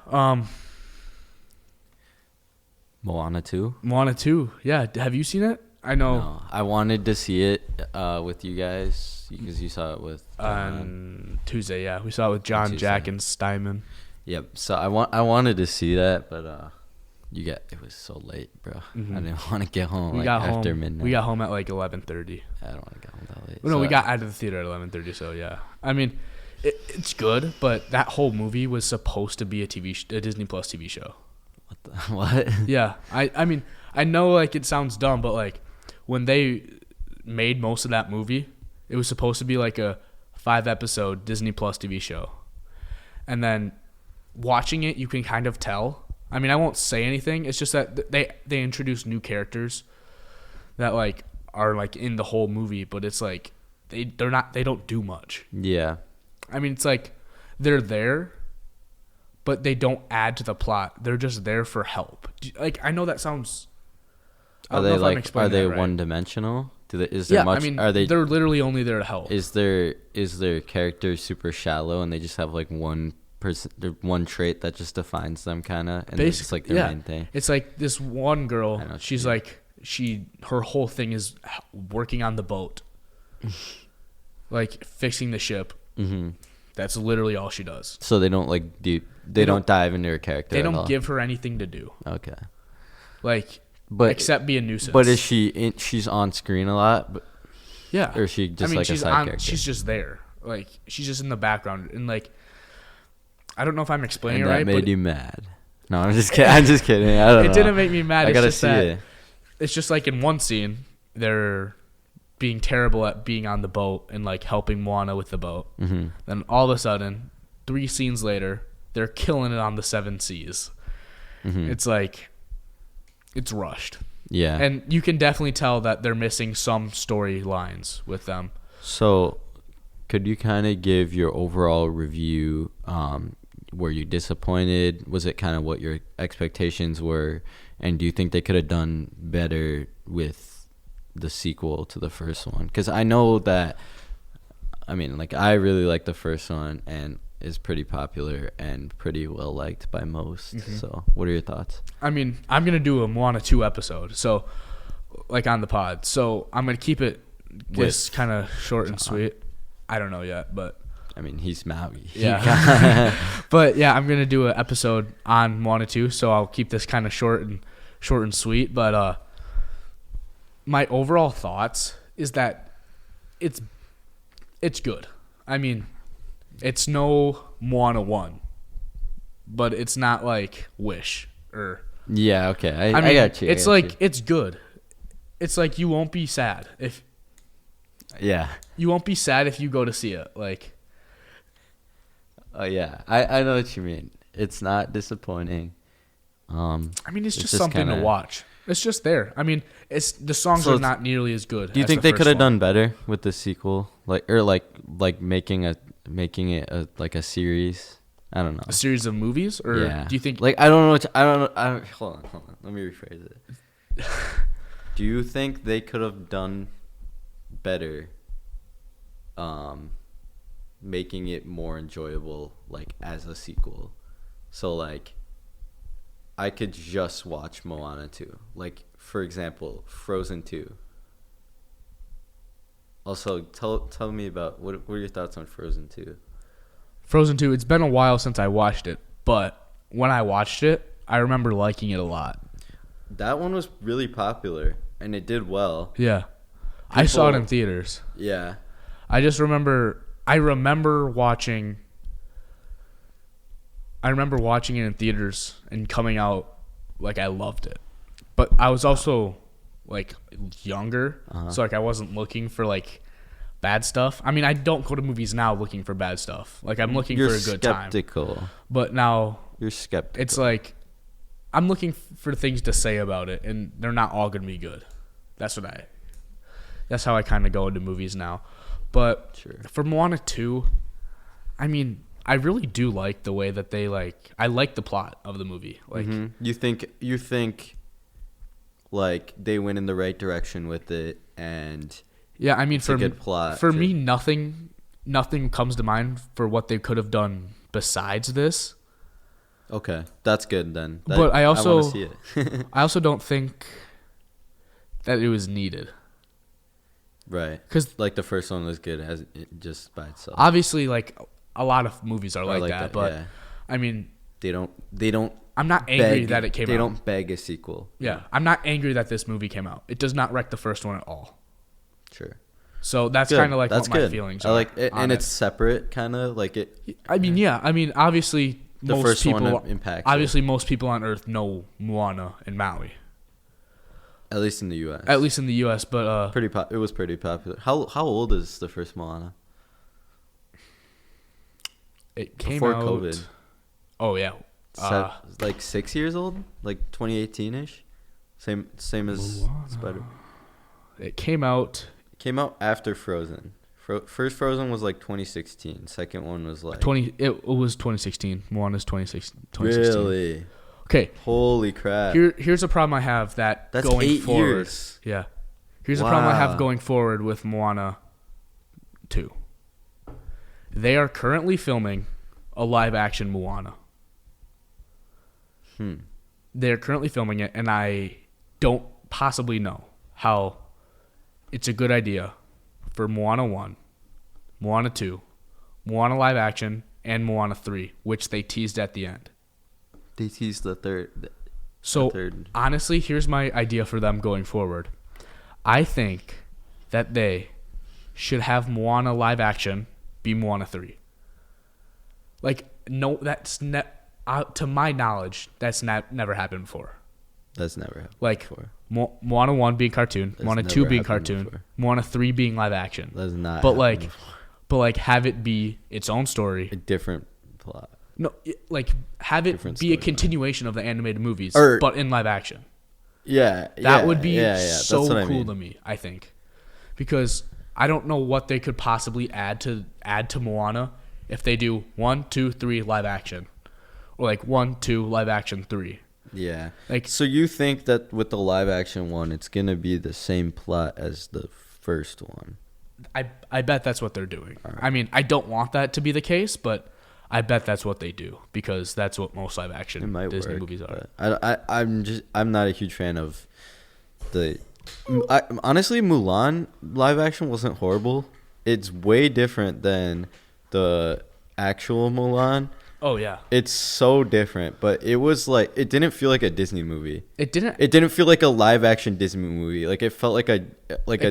Moana 2. Moana 2. Yeah, have you seen it? I know. No, I wanted to see it with you guys because you saw it with on Tuesday. Yeah, we saw it with John, Jack, and Steinman. Yep. So I wanted to see that, but it was so late, bro. Mm-hmm. I didn't want to get home after midnight. We got home at like 11:30. I don't want to get home that late. Well, no, we got out of the theater at 11:30. So yeah, I mean, it's good, but that whole movie was supposed to be a Disney Plus TV show. What? Yeah, I mean, I know like it sounds dumb, but like when they made most of that movie, it was supposed to be like a 5-episode Disney Plus TV show. And then watching it, you can kind of tell. I mean, I won't say anything. It's just that they introduce new characters that like are like in the whole movie, but it's like they don't do much. Yeah. I mean, it's like they're there, but they don't add to the plot. They're just there for help. Like, I know that sounds. Are they one-dimensional? Is there much? I mean, they're literally only there to help. Is their character super shallow and they just have like one trait that just defines them, kind of, and it's like their main thing? It's like this one girl. She's like her whole thing is working on the boat, like fixing the ship. Mm-hmm. That's literally all she does. So they don't they don't dive into her character. They don't give her anything to do. Okay. Except be a nuisance. But is she's on screen a lot? But, yeah. Or is she just like a side character? She's just there. Like, she's just in the background. And, like, I don't know if I'm explaining and it right. That made you mad. No, I'm just kidding. I don't know. It didn't make me mad. I gotta see it. It's just like in one scene, they're being terrible at being on the boat and, like, helping Moana with the boat. Mm-hmm. Then all of a sudden, 3 scenes later, they're killing it on the 7 seas. Mm-hmm. It's like... It's rushed. Yeah. And you can definitely tell that they're missing some storylines with them. So, could you kind of give your overall review? Were you disappointed? Was it kind of what your expectations were? And do you think they could have done better with the sequel to the first one? Because I know that, I mean, like, I really like the first one and is pretty popular and pretty well liked by most. Mm-hmm. So what are your thoughts? I mean, I'm going to do a Moana 2 episode, so like on the pod. So I'm going to keep it this kind of short and sweet. I don't know yet, but I mean, he's Maui. Yeah. But yeah, I'm going to do an episode on Moana 2, so I'll keep this kind of short and sweet, but my overall thoughts is that it's good. I mean, it's no Moana 1, but it's not like Wish or. Yeah. Okay. I mean, got you. It's like it's good. It's like you won't be sad if. Yeah. You won't be sad if you go to see it. Like. Oh yeah, I know what you mean. It's not disappointing. I mean, it's just something to watch. It's just there. I mean, the songs are not nearly as good. Do you think they could have done better with the sequel, like making it like a series? I don't know. A series of movies, or do you think? Like I don't know. I don't know. Hold on. Let me rephrase it. Do you think they could have done better? Making it more enjoyable, like as a sequel. So like, I could just watch Moana 2. Like for example, Frozen 2. Also, tell me about what are your thoughts on Frozen 2? Frozen 2. It's been a while since I watched it, but when I watched it, I remember liking it a lot. That one was really popular and it did well. Yeah, I saw it in theaters. Yeah, I remember watching it in theaters and coming out like I loved it. But I was also like younger, so like I wasn't looking for like bad stuff. I mean, I don't go to movies now looking for bad stuff. Like I'm looking for a good time. You're skeptical. But now You're skeptical. it's like I'm looking for things to say about it, and they're not all going to be good. That's how I kind of go into movies now. But Sure. For Moana 2, I mean, I really do like the way that I like the plot of the movie. Like, you think like they went in the right direction with it, and yeah, I mean, it's a good plot. For me, nothing comes to mind for what they could have done besides this. Okay, that's good then. But I want to see it. I also don't think that it was needed. Right. 'Cause like the first one was good as just by itself. Obviously, like a lot of movies are like that, but yeah. I mean, They don't. I'm not angry that it came out. They don't beg a sequel. Yeah, I'm not angry that this movie came out. It does not wreck the first one at all. Sure. So that's kind of like what my feelings are. I like it, and it's separate, kind of like it. I mean, yeah. I mean, obviously, The most first people, one impacts. Obviously, most people on Earth know Moana and Maui. At least in the U.S. At least in the U.S., but it was pretty popular. How old is the first Moana? it came Before out. COVID. Oh yeah, like 6 years old, like 2018ish. Same as Moana. Spider. It came out. It came out after Frozen. First Frozen was like 2016. Second one was like It was 2016. Moana's 2016. Really? Okay. Holy crap! Here's a problem I have that's going 8 forward. years. Yeah. Here's a problem I have going forward with Moana 2. They are currently filming a live action Moana. They're currently filming it, and I don't possibly know how it's a good idea for Moana 1, Moana 2, Moana live action, and Moana 3, which they teased at the end. They teased the third. So, honestly, here's my idea for them going forward. I think that they should have Moana live action be Moana 3. Like, no, that's to my knowledge, that's never happened before. That's never happened like, before. Moana 1 being cartoon, That's Moana 2 never being happened cartoon, before. Moana 3 being live action. That's not. But like have it be its own story. A different plot. No, like have it Different be a story. continuation of the animated movies, Or- but in live action. Yeah, That would be That's so what I cool mean. to me, I think. Because I don't know what they could possibly add to Moana if they do 1, 2, 3 live action. Or like 1, 2 live action 3. Yeah. Like, So you think that with the live action one, it's gonna be the same plot as the first one? I bet that's what they're doing. I mean, I don't want that to be the case, but I bet that's what they do because that's what most live action Disney movies are. I'm not a huge fan of honestly, Mulan live action wasn't horrible. It's way different than the actual Mulan. Oh yeah, It's so different, but it was like it didn't feel like a Disney movie. it didn't. It didn't feel like a live action Disney movie. Like it felt like It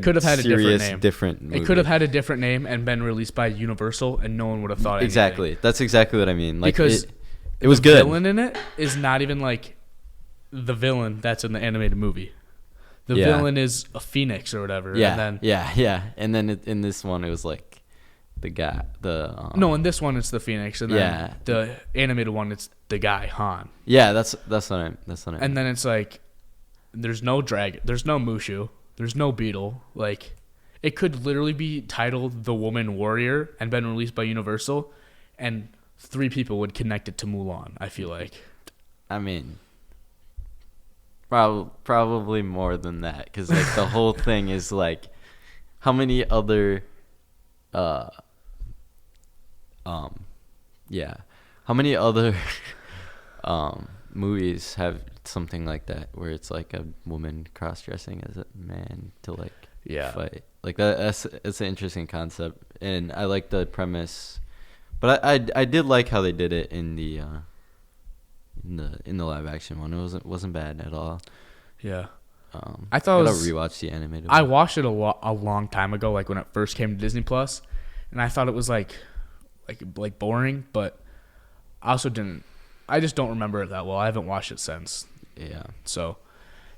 could have had a different movie. It could have had a different name and been released by Universal, and no one would have thought Exactly. anything. That's exactly what I mean. Like Because It was good. The villain in it is not even like the villain that's in the animated movie. The villain is a phoenix or whatever. Yeah, and then, yeah. And then in this one, it was like the guy. No, in this one it's the phoenix, and then Yeah. the animated one it's the guy Han. Yeah, that's what I mean. And then it's like, there's no dragon, there's no Mushu, there's no beetle. Like, it could literally be titled The Woman Warrior and been released by Universal, and 3 people would connect it to Mulan. I feel like. I mean, probably more than that, because like the whole thing is like, how many other, how many other, movies have something like that where it's like a woman cross-dressing as a man to like fight like that? It's an interesting concept, and I like the premise, but I did like how they did it in the live action one. It wasn't bad at all. Yeah. I thought I gotta rewatch the animated one. I watched it a long time ago, like when it first came to Disney Plus, and I thought it was like boring, but I also didn't. I just don't remember it that well. I haven't watched it since. Yeah. So,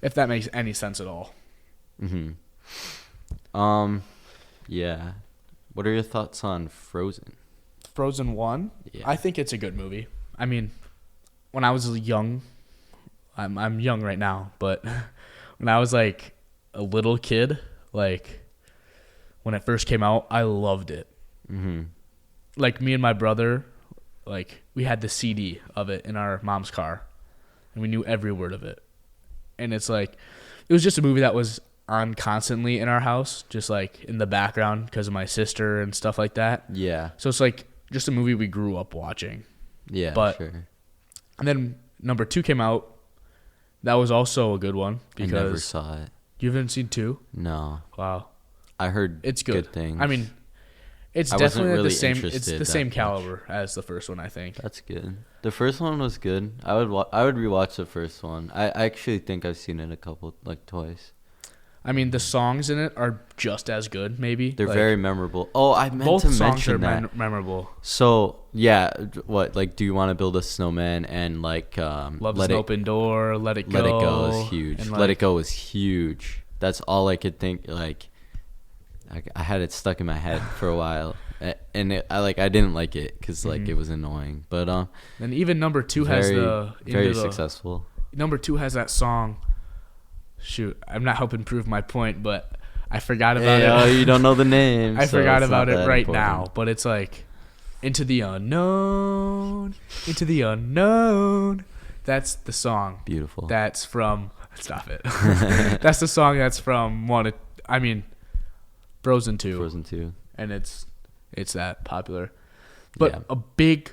if that makes any sense at all. Mhm. Yeah. What are your thoughts on Frozen? Frozen 1? Yeah. I think it's a good movie. I mean, when I was young, I'm young right now, but when I was like a little kid, like when it first came out, I loved it. Mhm. Like me and my brother, like we had the CD of it in our mom's car, and we knew every word of it. And it's like, it was just a movie that was on constantly in our house, just like in the background because of my sister and stuff like that. Yeah. So it's like just a movie we grew up watching. Yeah, But sure. And then number 2 came out. That was also a good one because I never saw it. You haven't seen 2? No. Wow. I heard It's good things. I mean, it's I wasn't definitely really the same. It's interested the same that caliber as the first one, I think. That's good. The first one was good. I would rewatch the first one. I actually think I've seen it a couple, like twice. I mean, the songs in it are just as good. Maybe They're like, very memorable. Oh, I meant both to songs mention are that. memorable. So yeah, what like do you want to build a snowman and like Love is an open door. Let it go. Let it go is huge. And, Let it go is huge. That's all I could think. Like I had it stuck in my head for a while, and I didn't like it because like it was annoying. But and even number 2 has very successful. Number 2 has that song. Shoot, I'm not helping prove my point, but I forgot about it. Oh, you don't know the name. I so forgot it's about not it that right important. now, but it's like Into the Unknown, Into the Unknown. That's the song. Beautiful. That's from Stop it. That's the song that's from Frozen 2. Frozen 2. And it's that popular. But Yeah. a big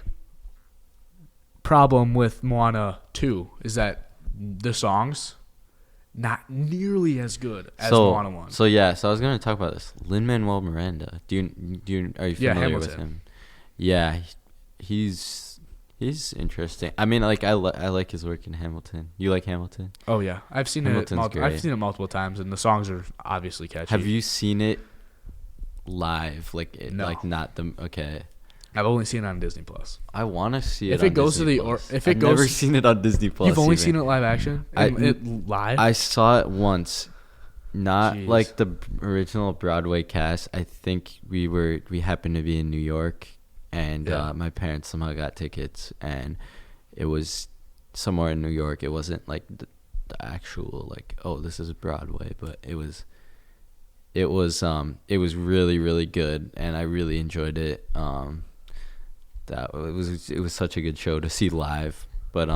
problem with Moana 2 is that the songs not nearly as good as Moana 1. So I was gonna talk about this. Lin-Manuel Miranda. Are you familiar with him? Yeah, he's interesting. I mean, like I like his work in Hamilton. You like Hamilton? Oh yeah, I've seen Hamilton's it. great. I've seen it multiple times, and the songs are obviously catchy. Have you seen it live? No. Like not the okay. I've only seen it on Disney Plus. I want to see it. If it on goes Disney to the Plus. if it I've goes, never seen it on Disney Plus. You've only even. seen it live action. Live. I saw it once. Not Jeez. like the original Broadway cast. I think we happened to be in New York, and my parents somehow got tickets, and it was somewhere in New York. It wasn't like the actual like, oh, this is Broadway, but it was really, really good, and I really enjoyed it. It was such a good show to see live, but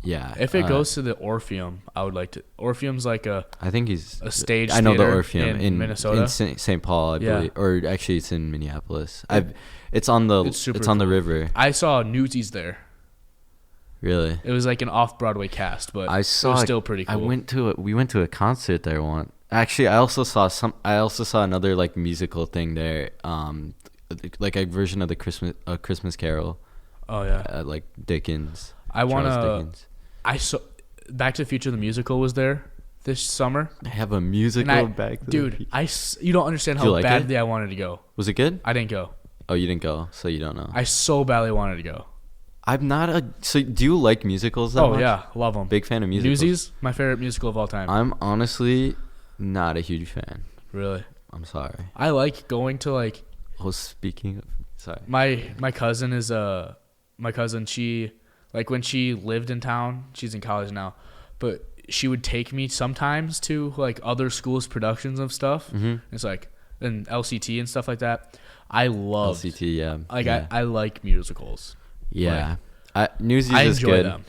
yeah. If it goes to the Orpheum, I would like to. Orpheum's like I think he's a stage. I know the theater Orpheum in Minnesota, in St. Paul, I believe, or actually it's in Minneapolis. It's on the river. I saw Newsies there. Really? It was like an off-Broadway cast, but it was still pretty cool. We went to a concert there once. Actually, I also saw another like musical thing there. Like a version of the Christmas Carol. Oh yeah. Like Dickens. Dickens. I saw Back to the Future the musical was there this summer. They have a musical Back to the Future. You don't understand how badly I wanted to go. Was it good? I didn't go. Oh, you didn't go, so you don't know. I so badly wanted to go. I'm not a. So do you like musicals that much? Oh yeah, love them. Big fan of musicals. Newsies, my favorite musical of all time. I'm honestly not a huge fan. Really? I'm sorry. I like going to like. Oh, speaking of, sorry. My cousin is she like when she lived in town, she's in college now, but she would take me sometimes to like other schools' productions of stuff. Mm-hmm. It's like and LCT and stuff like that. I love LCT, yeah. Like yeah. I like musicals. Yeah, Newsies I is enjoy good. them.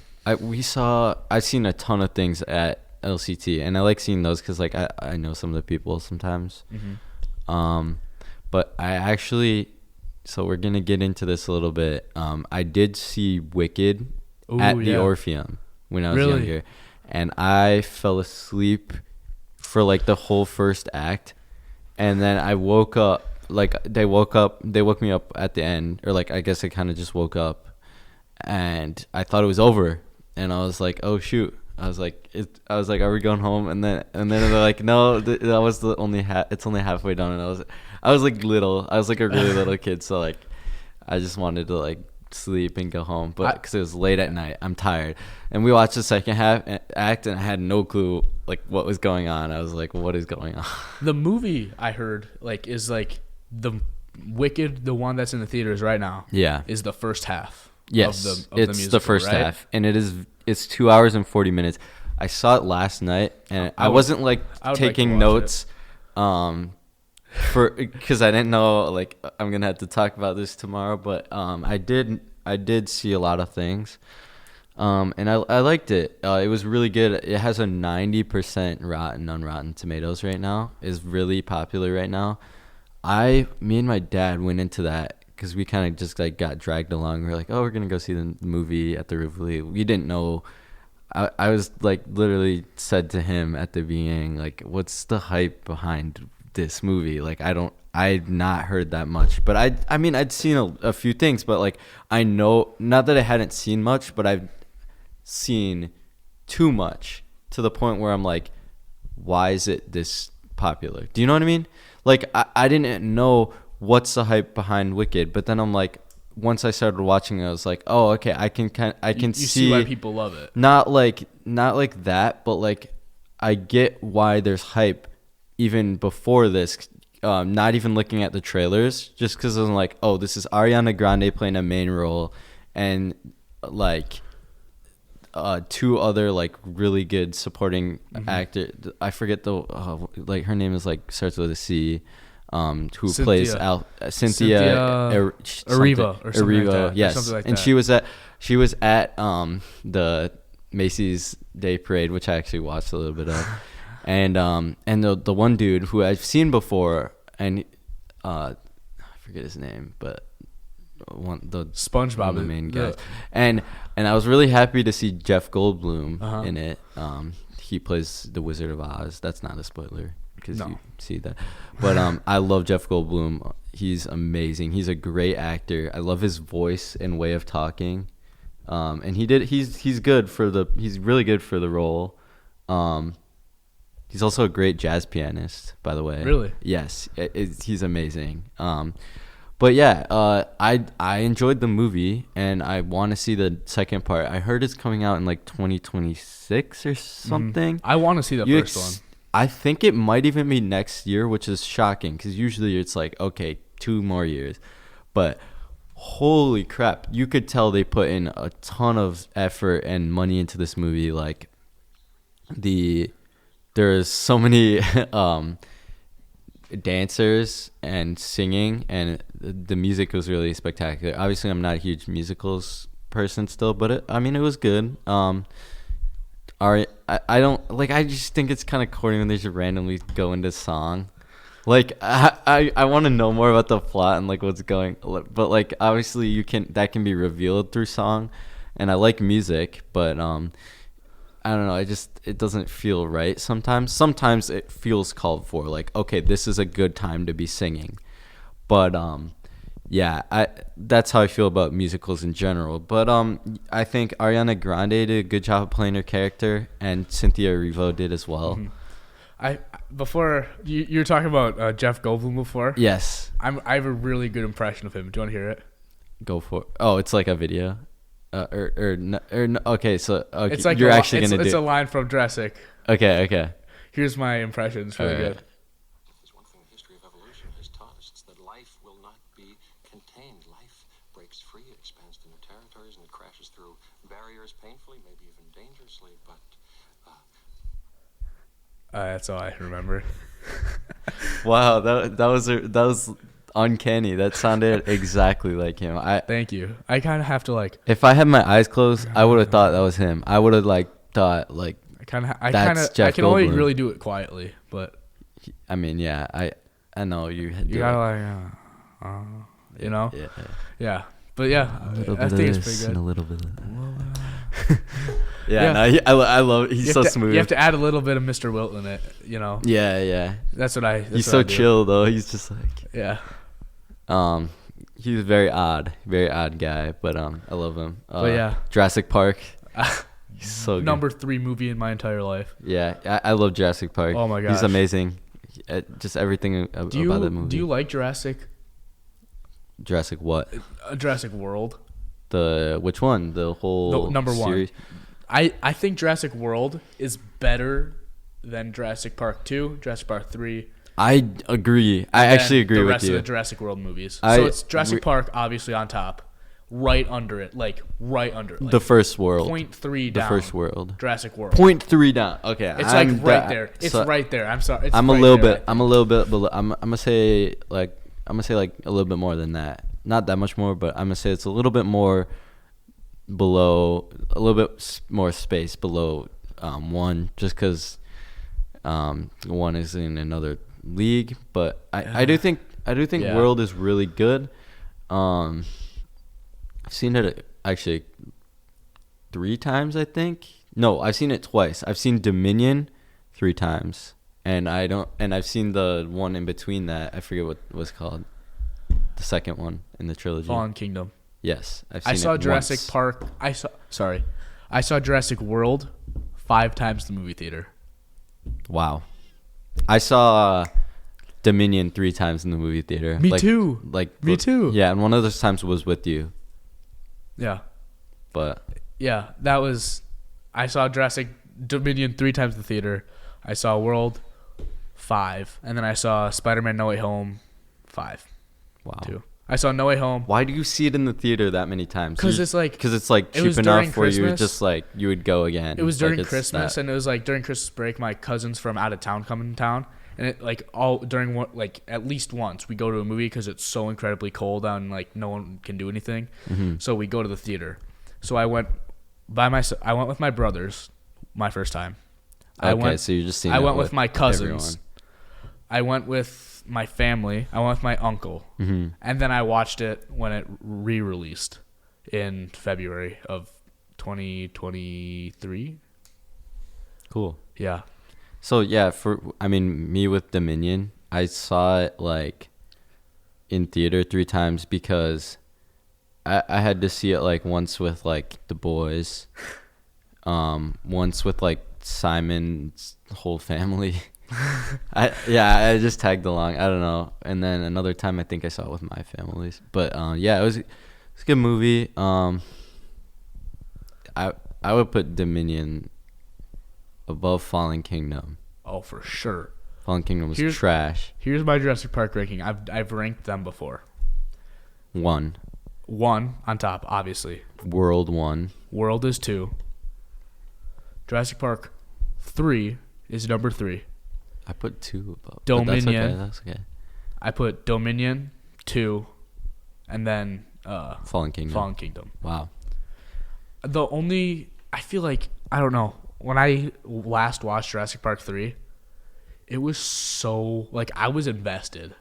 I've seen a ton of things at LCT, and I like seeing those because like I know some of the people sometimes. Mm-hmm. But I actually, so we're gonna get into this a little bit. I did see Wicked at the Orpheum when I was younger, and I fell asleep for like the whole first act, and then I woke up. Like they woke me up at the end, or like I guess I kind of just woke up, and I thought it was over, and I was like, oh shoot. I was like, are we going home? And then they're like, no, that was the only it's only halfway done. And I was like little. I was like a really little kid, so like, I just wanted to like sleep and go home. But because it was late at night, I'm tired. And we watched the second act, and I had no clue like what was going on. I was like, what is going on? The movie I heard like is like the Wicked, the one that's in the theaters right now. Yeah, is the first half. Yes, of the it's musical, the first right? half, and it's 2 hours and 40 minutes. I saw it last night, and I wasn't like taking notes, because I didn't know like I'm gonna have to talk about this tomorrow. But I did see a lot of things, and I liked it. It was really good. It has a 90% on Rotten Tomatoes right now. Is really popular right now. Me and my dad went into that because we kind of just like got dragged along. We were like, oh, we're gonna go see the movie at the Rivoli. We didn't know. I was like literally said to him at the beginning, like, what's the hype behind this movie? Like, I'd not heard that much, but I mean I'd seen a few things, but like I know, not that I hadn't seen much, but I've seen too much to the point where I'm like, why is it this popular? Do you know what I mean? Like I didn't know what's the hype behind Wicked, but then I'm like, once I started watching it, I was like, oh, okay, I can You see why people love it. Not like that, but like I get why there's hype even before this. Not even looking at the trailers, just because I'm like, oh, this is Ariana Grande playing a main role, and like two other like really good supporting actors. I forget like her name is like starts with a C. Who Cynthia. plays Cynthia Erivo or something like that. Yes, something like and that. she was at the Macy's Day Parade, which I actually watched a little bit of, and the one dude who I've seen before, and I forget his name, but the SpongeBob, the main guy, and I was really happy to see Jeff Goldblum in it. He plays the Wizard of Oz. That's not a spoiler, because you see that, but I love Jeff Goldblum. He's amazing. He's a great actor. I love his voice and way of talking, and he's good for he's really good for the role. He's also a great jazz pianist, by the way. Really? Yes, he's amazing. But yeah, I enjoyed the movie, and I want to see the second part. I heard it's coming out in like 2026 or something. I want to see the first one. I think it might even be next year, which is shocking because usually it's like, okay, 2 more years. But holy crap, you could tell they put in a ton of effort and money into this movie. Like there's so many dancers and singing, and the music was really spectacular. Obviously, I'm not a huge musicals person still, but it was good. I don't like. I just think it's kind of corny when they just randomly go into song. Like I want to know more about the plot and like what's going. But like obviously that can be revealed through song, and I like music, but I don't know. It doesn't feel right sometimes. Sometimes it feels called for. Like, okay, this is a good time to be singing. But yeah, that's how I feel about musicals in general. But I think Ariana Grande did a good job of playing her character, and Cynthia Erivo did as well. Before you were talking about Jeff Goldblum before. Yes, I have a really good impression of him. Do you want to hear it? Go for it. Oh, it's like a video. Okay, so okay, It's like you're actually gonna it's do. a line from Jurassic. Okay. Here's my impression. It's really good. There's one thing the history of evolution has taught us. It's that life will not be contained. Life breaks free, it expands to new territories, and it crashes through barriers painfully, maybe even dangerously, but That's all I remember. Wow, that was uncanny. That sounded exactly like him. Thank you. I kind of have to like. If I had my eyes closed, I would have thought that was him. I would have thought That's I Jeff can only Goldblum. really do it quietly, but I mean, yeah, I know you. you gotta you know, yeah. But yeah, I think it's pretty good. And a little bit of that. Yeah, Yeah. no, I love. He's so smooth. You have to add a little bit of Mr. Wilt in it, you know. Yeah. That's what I. He's so chill though. He's just like. Yeah. He's a very odd guy, but I love him. But yeah, Jurassic Park. He's so good. number 3 movie in my entire life. Yeah, I love Jurassic Park. Oh my gosh, he's amazing. Just everything about that movie. Do you like Jurassic? Jurassic what? Jurassic World. The which one? The whole number series? 1. I think Jurassic World is better than Jurassic Park 2, Jurassic Park 3. I agree. I actually agree with you. The rest of the Jurassic World movies. So it's Jurassic Park obviously on top, right under it, like the first world. 0.3 down. The first world. Jurassic World. 0.3 down. Okay, It's like right there. It's right there. I'm sorry. I'm a little bit below. I'm gonna say like a little bit more than that. Not that much more, but I'm gonna say it's a little bit more below, a little bit more space below 1, just because 1 is in another league. But I do think Yeah. World is really good. I've seen it actually 3 times, I think. No, I've seen it twice. I've seen Dominion 3 times, and I've seen the one in between that. I forget what it was called. The second one in the trilogy. Fallen Kingdom. Yes, I've seen I saw it Jurassic once. Park. I saw Jurassic World 5 times in the movie theater. Wow. I saw Dominion 3 times in the movie theater. Me too. Me too. Yeah, and one of those times was with you. Yeah. But Yeah, that was. I saw Jurassic Dominion 3 times in the theater. I saw World 5, and then I saw Spider-Man: No Way Home 5. wow. 2. I saw No Way Home. Why do you see it in the theater that many times? Because it's like cheap was enough during where you Christmas. just like you would go again. It was Like, during it's Christmas, that- and it was like during Christmas break. My cousins from out of town come in town, and it like all during like at least once we go to a movie because it's so incredibly cold out and like no one can do anything. Mhm. So we go to the theater. So I went by myself. I went with my brothers, my first time. So you're just seeing. I it went with my cousins. everyone. I went with my family. I went with my uncle, and then I watched it when it re-released in February of 2023. Cool. Yeah. So yeah, me with Dominion, I saw it like in theater 3 times because I had to see it like once with like the boys, once with like Simon's whole family. I just tagged along. I don't know, and then another time I think I saw it with my families. But yeah, it's a good movie. I would put Dominion above Fallen Kingdom. Oh, for sure. Fallen Kingdom was trash. Here's my Jurassic Park ranking. I've ranked them before. 1. 1 on top, obviously. World 1. World is 2. Jurassic Park 3 is number 3. I put 2 above. Dominion. That's okay. I put Dominion 2, and then Fallen Kingdom. Wow. I feel like, I don't know, when I last watched Jurassic Park 3, it was so, like, I was invested.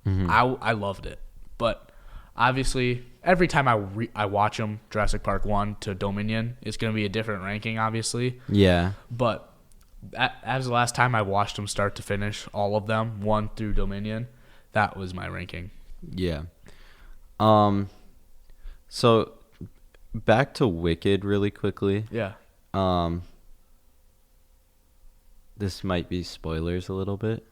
Mm-hmm. I loved it. But obviously, every time I watch them, Jurassic Park 1 to Dominion, it's going to be a different ranking, obviously. Yeah. But as the last time I watched them start to finish, all of them, 1 through Dominion, that was my ranking. Yeah. So back to Wicked really quickly. Yeah. This might be spoilers a little bit.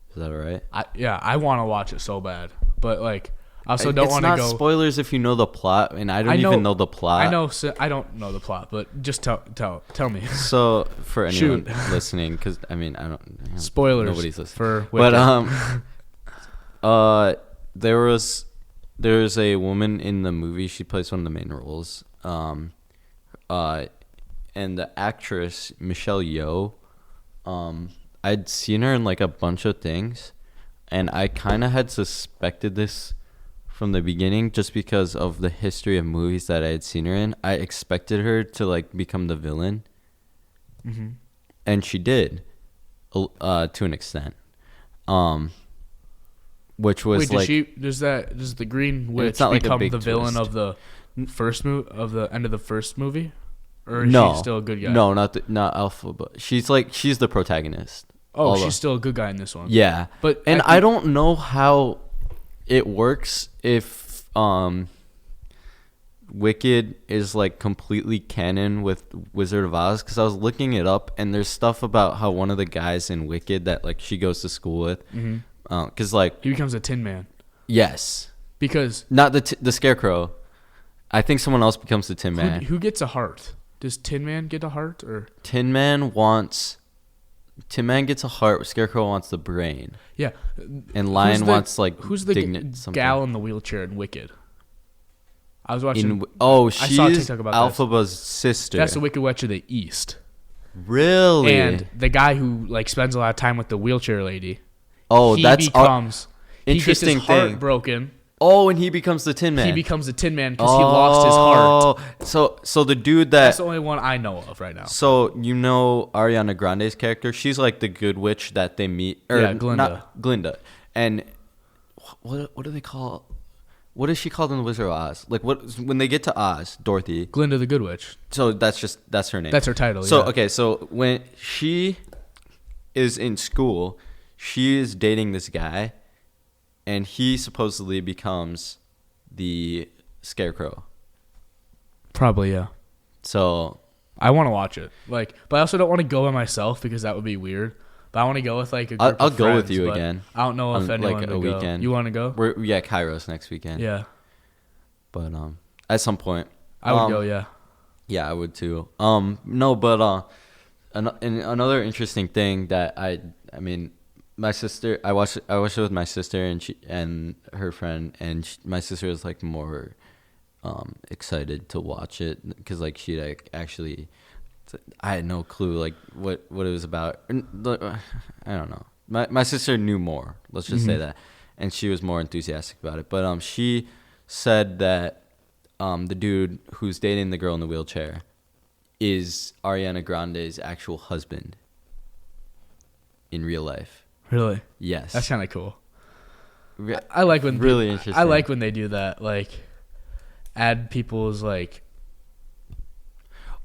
Is that all right? I want to watch it so bad. But, like, I also don't want to go. It's not spoilers if you know the plot, and I don't even know the plot. I know. So I don't know the plot, but just tell me. So for anyone listening, because I mean, I don't. Spoilers. Nobody's listening. For Wicked. But there's a woman in the movie. She plays one of the main roles. And the actress Michelle Yeoh. I'd seen her in like a bunch of things, and I kind of had suspected this from the beginning just because of the history of movies that I had seen her in. I expected her to like become the villain, and she did, to an extent. Which was does the Green Witch become the villain of the end of the first movie, or is she still a good guy? No, not Alpha, but she's the protagonist. Oh, she's still a good guy in this one. Yeah, but I don't know how it works if Wicked is like completely canon with Wizard of Oz, because I was looking it up and there's stuff about how one of the guys in Wicked that like she goes to school with, because like he becomes a Tin Man. Yes, because not the Scarecrow. I think someone else becomes the Tin Man. Who gets a heart? Does Tin Man get a heart or Tin Man gets a heart. Scarecrow wants the brain. Yeah, and Lion wants like who's the gal in the wheelchair in Wicked? I was watching. She's I saw a TikTok about Alphaba's sister. That's the Wicked Witch of the East. Really? And the guy who like spends a lot of time with the wheelchair lady. That's becomes interesting he gets his heart broken. Oh, and he becomes the Tin Man. He becomes the Tin Man because he lost his heart. So the dude that's the only one I know of right now. So you know Ariana Grande's character? She's like the good witch that they meet. Glinda. Not Glinda. And what do they call? What is she called in the Wizard of Oz? Like when they get to Oz, Dorothy. Glinda the Good Witch. So that's her name. That's her title. So okay, so when she is in school, she is dating this guy. And he supposedly becomes the Scarecrow. Probably, yeah. So I want to watch it, but I also don't want to go by myself because that would be weird. But I want to go with like a group I'll of go friends, with you again. I don't know if anyone like would a go. weekend. You want to go? We're Kairos next weekend. Yeah. But at some point, I would go. Yeah. Yeah, I would too. No, but another interesting thing that I mean. My sister, I watched it with my sister and her friend, and my sister was like more excited to watch it because like she like actually, I had no clue like what it was about. I don't know. My sister knew more. Let's just say that, and she was more enthusiastic about it. But she said that the dude who's dating the girl in the wheelchair is Ariana Grande's actual husband in real life. Really? Yes. That's kind of cool. I like when interesting. I like when they do that, like add people's like.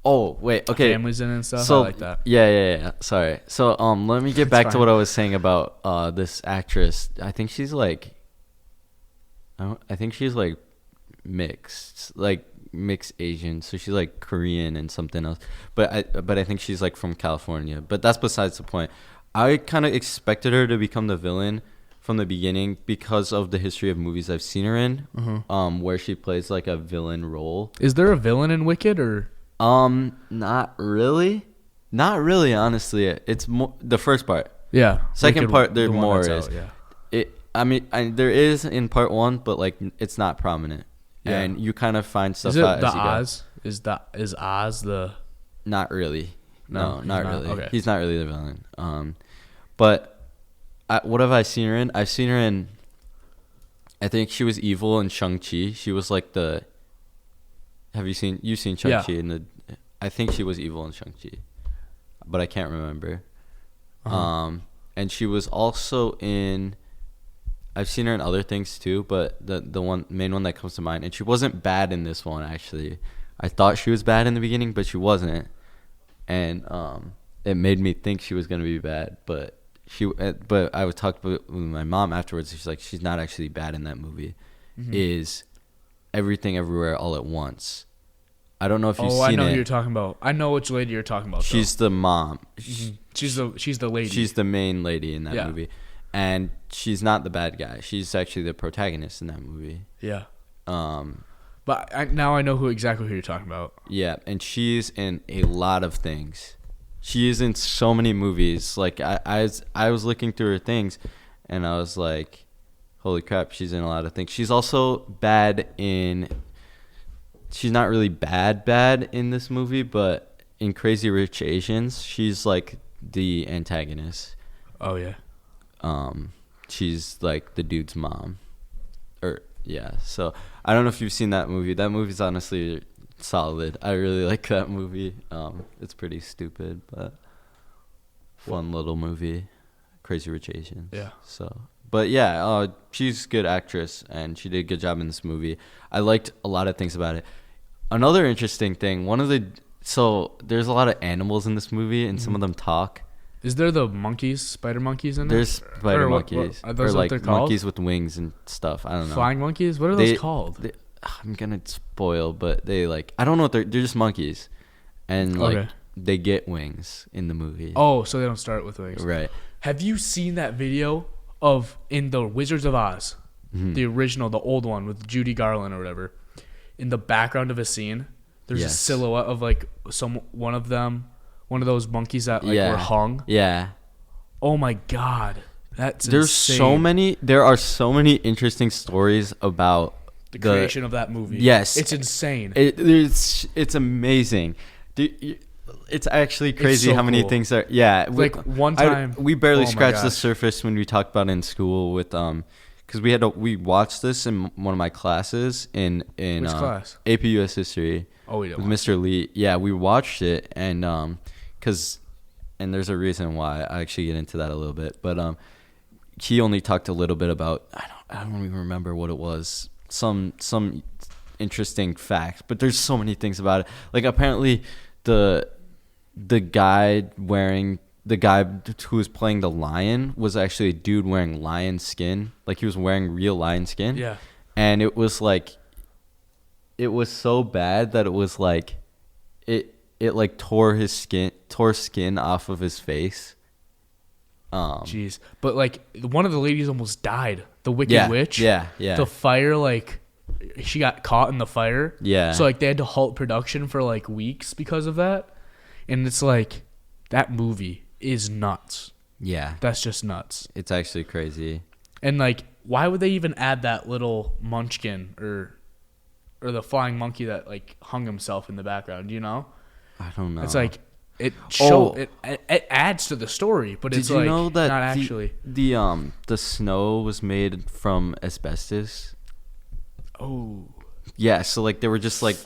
Oh wait, okay. Families in and stuff. So, I like that. Yeah. Sorry. So let me get back to what I was saying about this actress. I think she's like mixed Asian. So she's like Korean and something else. But I think she's like from California. But that's besides the point. I kind of expected her to become the villain from the beginning because of the history of movies I've seen her in, where she plays like a villain role. Is there a villain in Wicked or? Not really, honestly. It's more the first part. Yeah. Second Wicked, part, there more is. Out, yeah. There is in part one, but like it's not prominent, and you kind of find stuff out as you go. Is Oz the? Not really. No, not really. Okay. He's not really the villain. But what have I seen her in? I've seen her in. I think she was evil in Shang-Chi. She was like the. You've seen Shang-Chi in the? I think she was evil in Shang-Chi, but I can't remember. And she was also in. I've seen her in other things too, but the main one that comes to mind, and she wasn't bad in this one actually. I thought she was bad in the beginning, but she wasn't, and it made me think she was gonna be bad, but I was talking with my mom afterwards. She's like, she's not actually bad in that movie. Is Everything Everywhere All at Once. I don't know if you've seen it. Oh, I know who you're talking about. I know which lady you're talking about. She's the mom. She's the lady. She's the main lady in that movie. and she's not the bad guy. She's actually the protagonist in that movie. Yeah. Um, But now I know exactly who you're talking about. yeah, and she's in a lot of things. She is in so many movies. Like I was looking through her things, and I was like, holy crap, she's in a lot of things. She's also bad in. She's not really bad in this movie, but in Crazy Rich Asians, she's like the antagonist. Oh yeah. She's like the dude's mom, or yeah. So I don't know if you've seen that movie. That movie's honestly solid. I really like that movie. It's pretty stupid, but fun little movie. Crazy Rich Asians. Yeah. So, but yeah, she's a good actress, and she did a good job in this movie. I liked a lot of things about it. Another interesting thing, so there's a lot of animals in this movie, and some of them talk. Is there the monkeys, spider monkeys in there? There's spider monkeys. Are those or what like they're called? monkeys with wings and stuff. I don't know. Flying monkeys? What are those called? I'm gonna spoil, but they like, I don't know what they're just monkeys, and like Okay. they get wings in the movie. Oh, so they don't start with wings. Right. Have you seen that video of in the Wizards of Oz, the original, the old one with Judy Garland or whatever? In the background of a scene, there's a Yes. silhouette of like one of those monkeys that like were hung. Yeah. Oh my god, that's There's insane. there are so many interesting stories about The creation of that movie. Yes. It's insane. It's amazing. It's actually crazy so how many cool. things are. Yeah, Like, one time- we barely oh my scratched the gosh. surface when we talked about it in school with because we watched this in one of my classes in Which class? AP US History. Oh, we don't with watch Mr. Lee. Yeah, we watched it, and and there's a reason why. I actually get into that a little bit, but he only talked a little bit about I don't even remember what it was. Some interesting facts, but there's so many things about it. Like apparently the guy who was playing the lion was actually a dude wearing lion skin. Like he was wearing real lion skin. Yeah. And it was so bad that it was like it like tore skin off of his face. Jeez. But like one of the ladies almost died. The Wicked Witch. Yeah. The fire, like she got caught in the fire. Yeah. So like they had to halt production for like weeks because of that. And it's like that movie is nuts. Yeah. That's just nuts. It's actually crazy. And like, why would they even add that little munchkin or the flying monkey that like hung himself in the background? You know, I don't know. it's like it adds to the story, but it's Did you like know that not actually. the snow was made from asbestos? Oh, Yeah, so like they were just like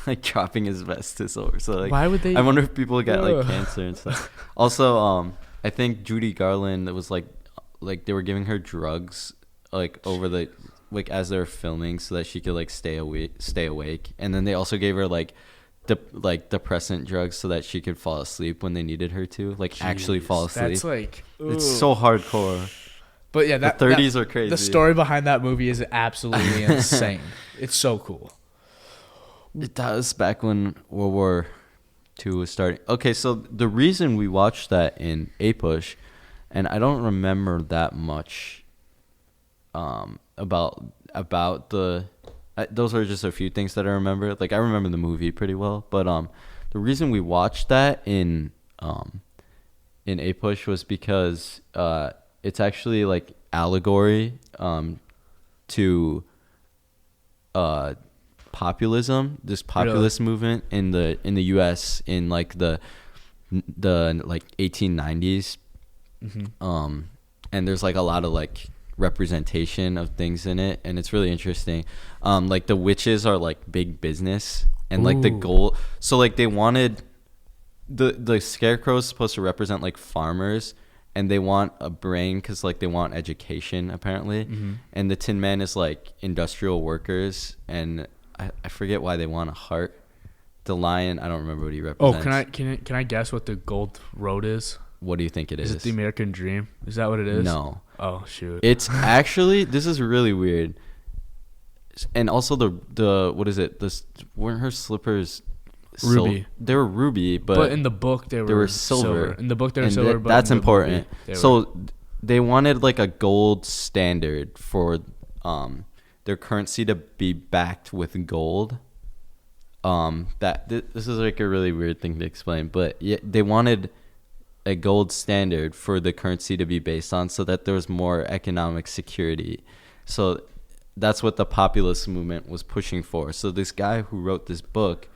like dropping asbestos over. So like why would they? I wonder if people get like Ugh. cancer and stuff. Also, I think Judy Garland, it was like they were giving her drugs like over the like as they were filming so that she could like stay awake, and then they also gave her like depressant drugs so that she could fall asleep when they needed her to actually fall asleep. That's like It's ugh. so hardcore. But yeah, The 30s are crazy. The story behind that movie is absolutely insane. It's so cool. It does back when World War II was starting. Okay, so the reason we watched that in A-Push, and I don't remember that much about the... those are just a few things that I remember. Like, I remember the movie pretty well, but the reason we watched that in A-Push was because it's actually, like, allegory to... populism, this populist movement in the US in like the like 1890s. And there's like a lot of like representation of things in it, and it's really interesting. Like the witches are like big business, and like the goal, so like they wanted the scarecrow is supposed to represent like farmers, and they want a brain because like they want education apparently. And the Tin Man is like industrial workers, and I forget why they want a heart. The lion, I don't remember what he represents. Oh, can I guess what the gold road is? What do you think it is? Is it the American Dream? Is that what it is? No. Oh shoot. It's actually, this is really weird. And also the what is it? Weren't her slippers Ruby. They were ruby, but in the book they were silver. In the book they were and silver, but that's in the important. movie, they So were- they wanted like a gold standard for their currency to be backed with gold. This is like a really weird thing to explain, but yeah, they wanted a gold standard for the currency to be based on so that there was more economic security. So that's what the populist movement was pushing for. So this guy who wrote this book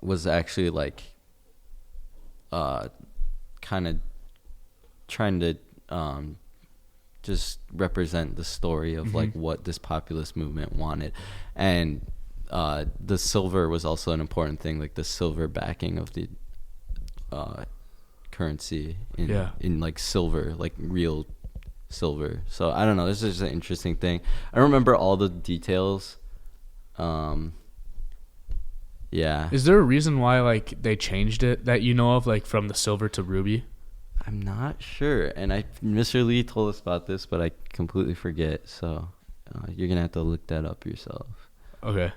was actually like kind of trying to just represent the story of like what this populist movement wanted. And the silver was also an important thing, like the silver backing of the currency in like silver, like real silver. So I don't know, this is an interesting thing. I don't remember all the details. Yeah. Is there a reason why like they changed it that you know of, like from the silver to ruby? I'm not sure, and Mr. Lee told us about this, but I completely forget, so you're gonna have to look that up yourself. Okay.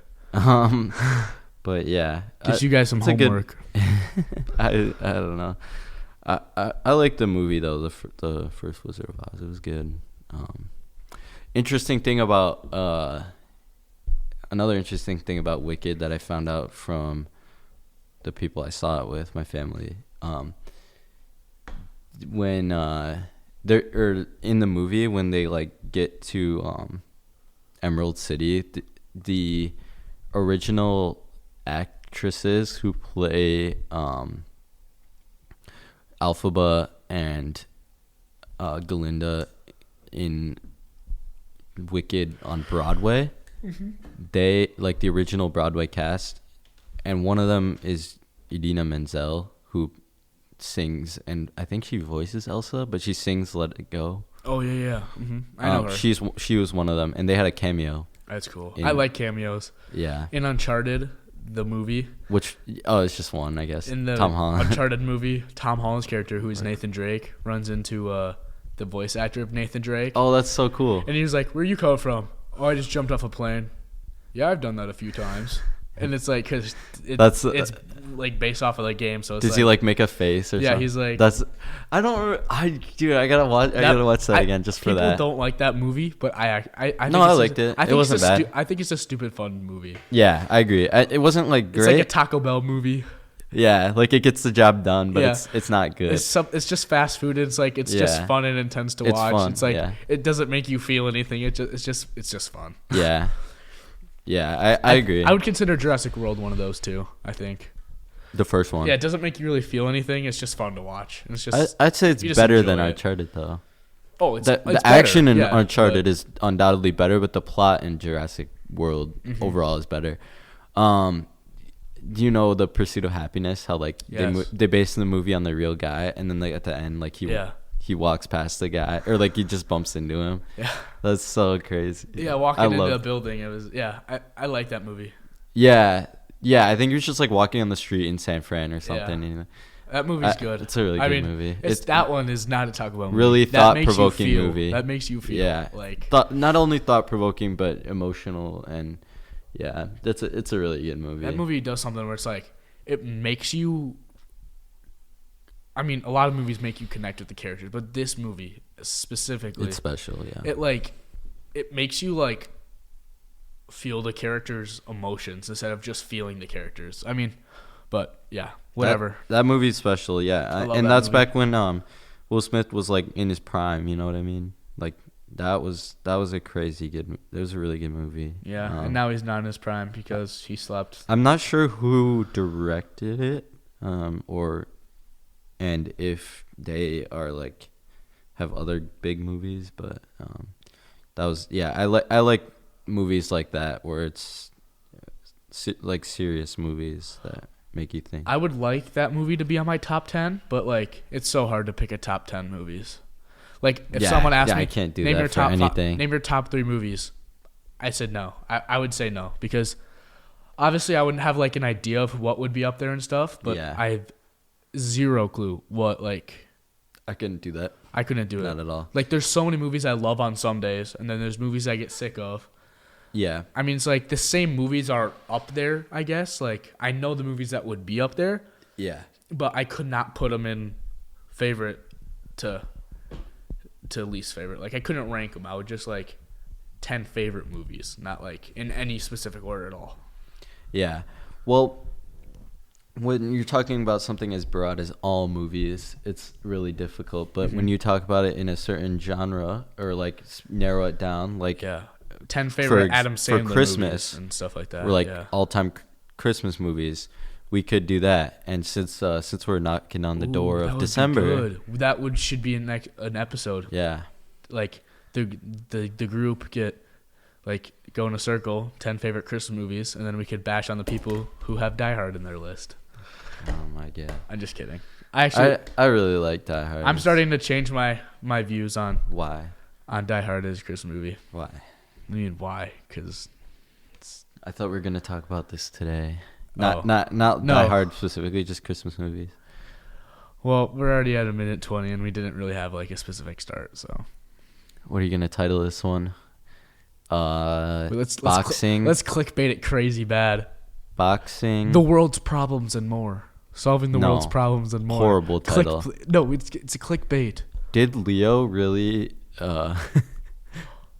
But yeah, Gives you guys some homework. I don't know. I like the movie though. The first Wizard of Oz, it was good. Interesting thing about another interesting thing about Wicked that I found out from the people I saw it with, my family. When they're in the movie, when they like get to Emerald City, the original actresses who play Alphaba and Galinda in Wicked on Broadway, they like the original Broadway cast, and one of them is Idina Menzel, who sings, and I think she voices Elsa, but she sings "Let It Go." Oh yeah. I know her. She was one of them, and they had a cameo. That's cool. I like cameos. Yeah. In Uncharted, the movie. It's just one, I guess. In the Tom Holland. Uncharted movie, Tom Holland's character, who is Nathan Drake, runs into the voice actor of Nathan Drake. Oh, that's so cool. And he was like, "Where you come from?" "Oh, I just jumped off a plane." "Yeah, I've done that a few times." And it's like, because it's like based off of the game, so it's does he like make a face or something? Yeah, he's like, that's. I don't. I gotta watch. I gotta watch that again just for that. People don't like that movie, but I think I liked it. It wasn't bad. I think it's a stupid fun movie. Yeah, I agree. It wasn't like great. It's like a Taco Bell movie. Yeah, like it gets the job done, but it's not good. It's just fast food. It's like it's just fun and intense to watch. Fun, it's like it doesn't make you feel anything. It's just fun. Yeah. Yeah, I agree. I would consider Jurassic World one of those too, I think. The first one. Yeah, it doesn't make you really feel anything. It's just fun to watch. And it's just I'd say it's better than Uncharted though. Oh, it's the action in Uncharted is undoubtedly better, but the plot in Jurassic World overall is better. Do you know The Pursuit of Happiness? How like they based the movie on the real guy, and then like at the end, like he walks past the guy, or like he just bumps into him. Yeah, that's so crazy. Yeah, walking into a building, it was I like that movie. Yeah, I think it was just like walking on the street in San Fran or something. You know? That movie's good. It's a really good movie. That one is not a Taco Bell movie. Really thought-provoking movie. That makes you feel like not only thought-provoking but emotional, and it's a really good movie. That movie does something where it's like it makes you. I mean, a lot of movies make you connect with the characters, but this movie specifically, it's special. Yeah, it makes you like feel the characters' emotions instead of just feeling the characters. I mean, but yeah, whatever. That movie's special. Yeah, and that's movie. Back when Will Smith was like in his prime. You know what I mean? Like that was a crazy good. It was a really good movie. Yeah, and now he's not in his prime because he slept. I'm not sure who directed it, and if they are like have other big movies, but that was I like movies like that where it's like serious movies that make you think. I would like that movie to be on my top 10, but like it's so hard to pick a top 10 movies. Like if someone asked me, I can't do that for anything. Name your top 3 movies, I said no. I would say no because obviously I wouldn't have like an idea of what would be up there and stuff, but I have zero clue what like. I couldn't do that. I couldn't do it. Not at all. Like there's so many movies I love on some days, and then there's movies I get sick of. Yeah. I mean, it's like the same movies are up there, I guess. Like I know the movies that would be up there. Yeah. But I could not put them in favorite to to least favorite. Like I couldn't rank them. I would just like 10 favorite movies, not like in any specific order at all. Yeah. Well, when you're talking about something as broad as all movies, it's really difficult. But when you talk about it in a certain genre or like narrow it down, like 10 favorite Adam Sandler for Christmas movies and stuff like that. Or like all-time Christmas movies, we could do that. And since we're knocking on the door of December, that should be an episode. Yeah. Like the group get like go in a circle, 10 favorite Christmas movies, and then we could bash on the people who have Die Hard in their list. Oh my god! I'm just kidding. I really like Die Hard. I'm starting to change my views on Die Hard as a Christmas movie. Why? I mean, why? Because I thought we were gonna talk about this today. No. Not Die Hard specifically, just Christmas movies. Well, we're already at 1:20, and we didn't really have like a specific start. So, what are you gonna title this one? Boxing. Let's clickbait it crazy bad. Boxing. The world's problems and more. Solving the world's problems and more. Horrible title. It's a clickbait. Did Leo really?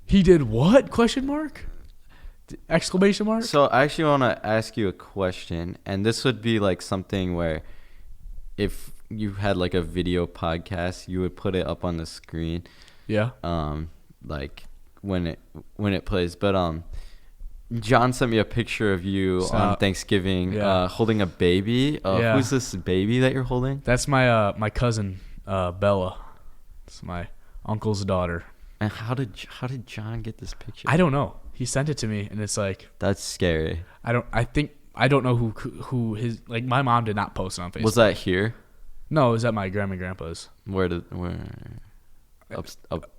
He did what? Question mark? Exclamation mark? So I actually want to ask you a question, and this would be like something where if you had like a video podcast, you would put it up on the screen. Yeah. Like when it plays, but John sent me a picture of you on Thanksgiving, holding a baby. Yeah. Who's this baby that you're holding? That's my cousin Bella. It's my uncle's daughter. And how did John get this picture? I don't know. He sent it to me, and it's like that's scary. I don't know who his like. My mom did not post it on Facebook. Was that here? No, it was at my grandma and grandpa's. Where? Up.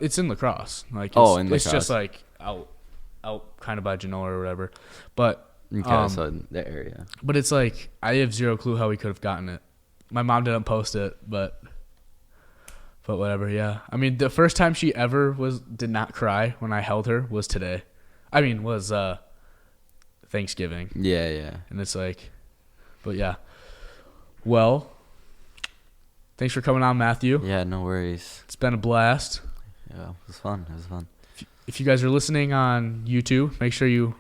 It's in La Crosse. Like in La Crosse. It's just like out kind of by Genoa or whatever. But so the area. But it's like I have zero clue how we could have gotten it. My mom didn't post it, but whatever. Yeah, I mean the first time she ever did not cry when I held her was today. I mean was Thanksgiving. Yeah. And it's like, but yeah. Well, thanks for coming on, Matthew. Yeah, no worries. It's been a blast. Yeah, it was fun. If you guys are listening on YouTube, make sure you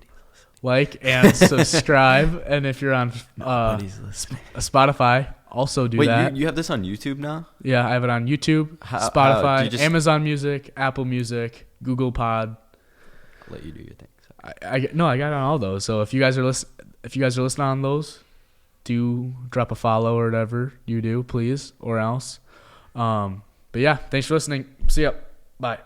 like and subscribe. And if you're on Spotify, also do that. Wait, you have this on YouTube now? Yeah, I have it on YouTube, Spotify, Amazon Music, Apple Music, Google Pod. I'll let you do your thing. I got it on all those. So if you guys are listening on those, do drop a follow or whatever you do, please, or else. But yeah, thanks for listening. See ya. Bye.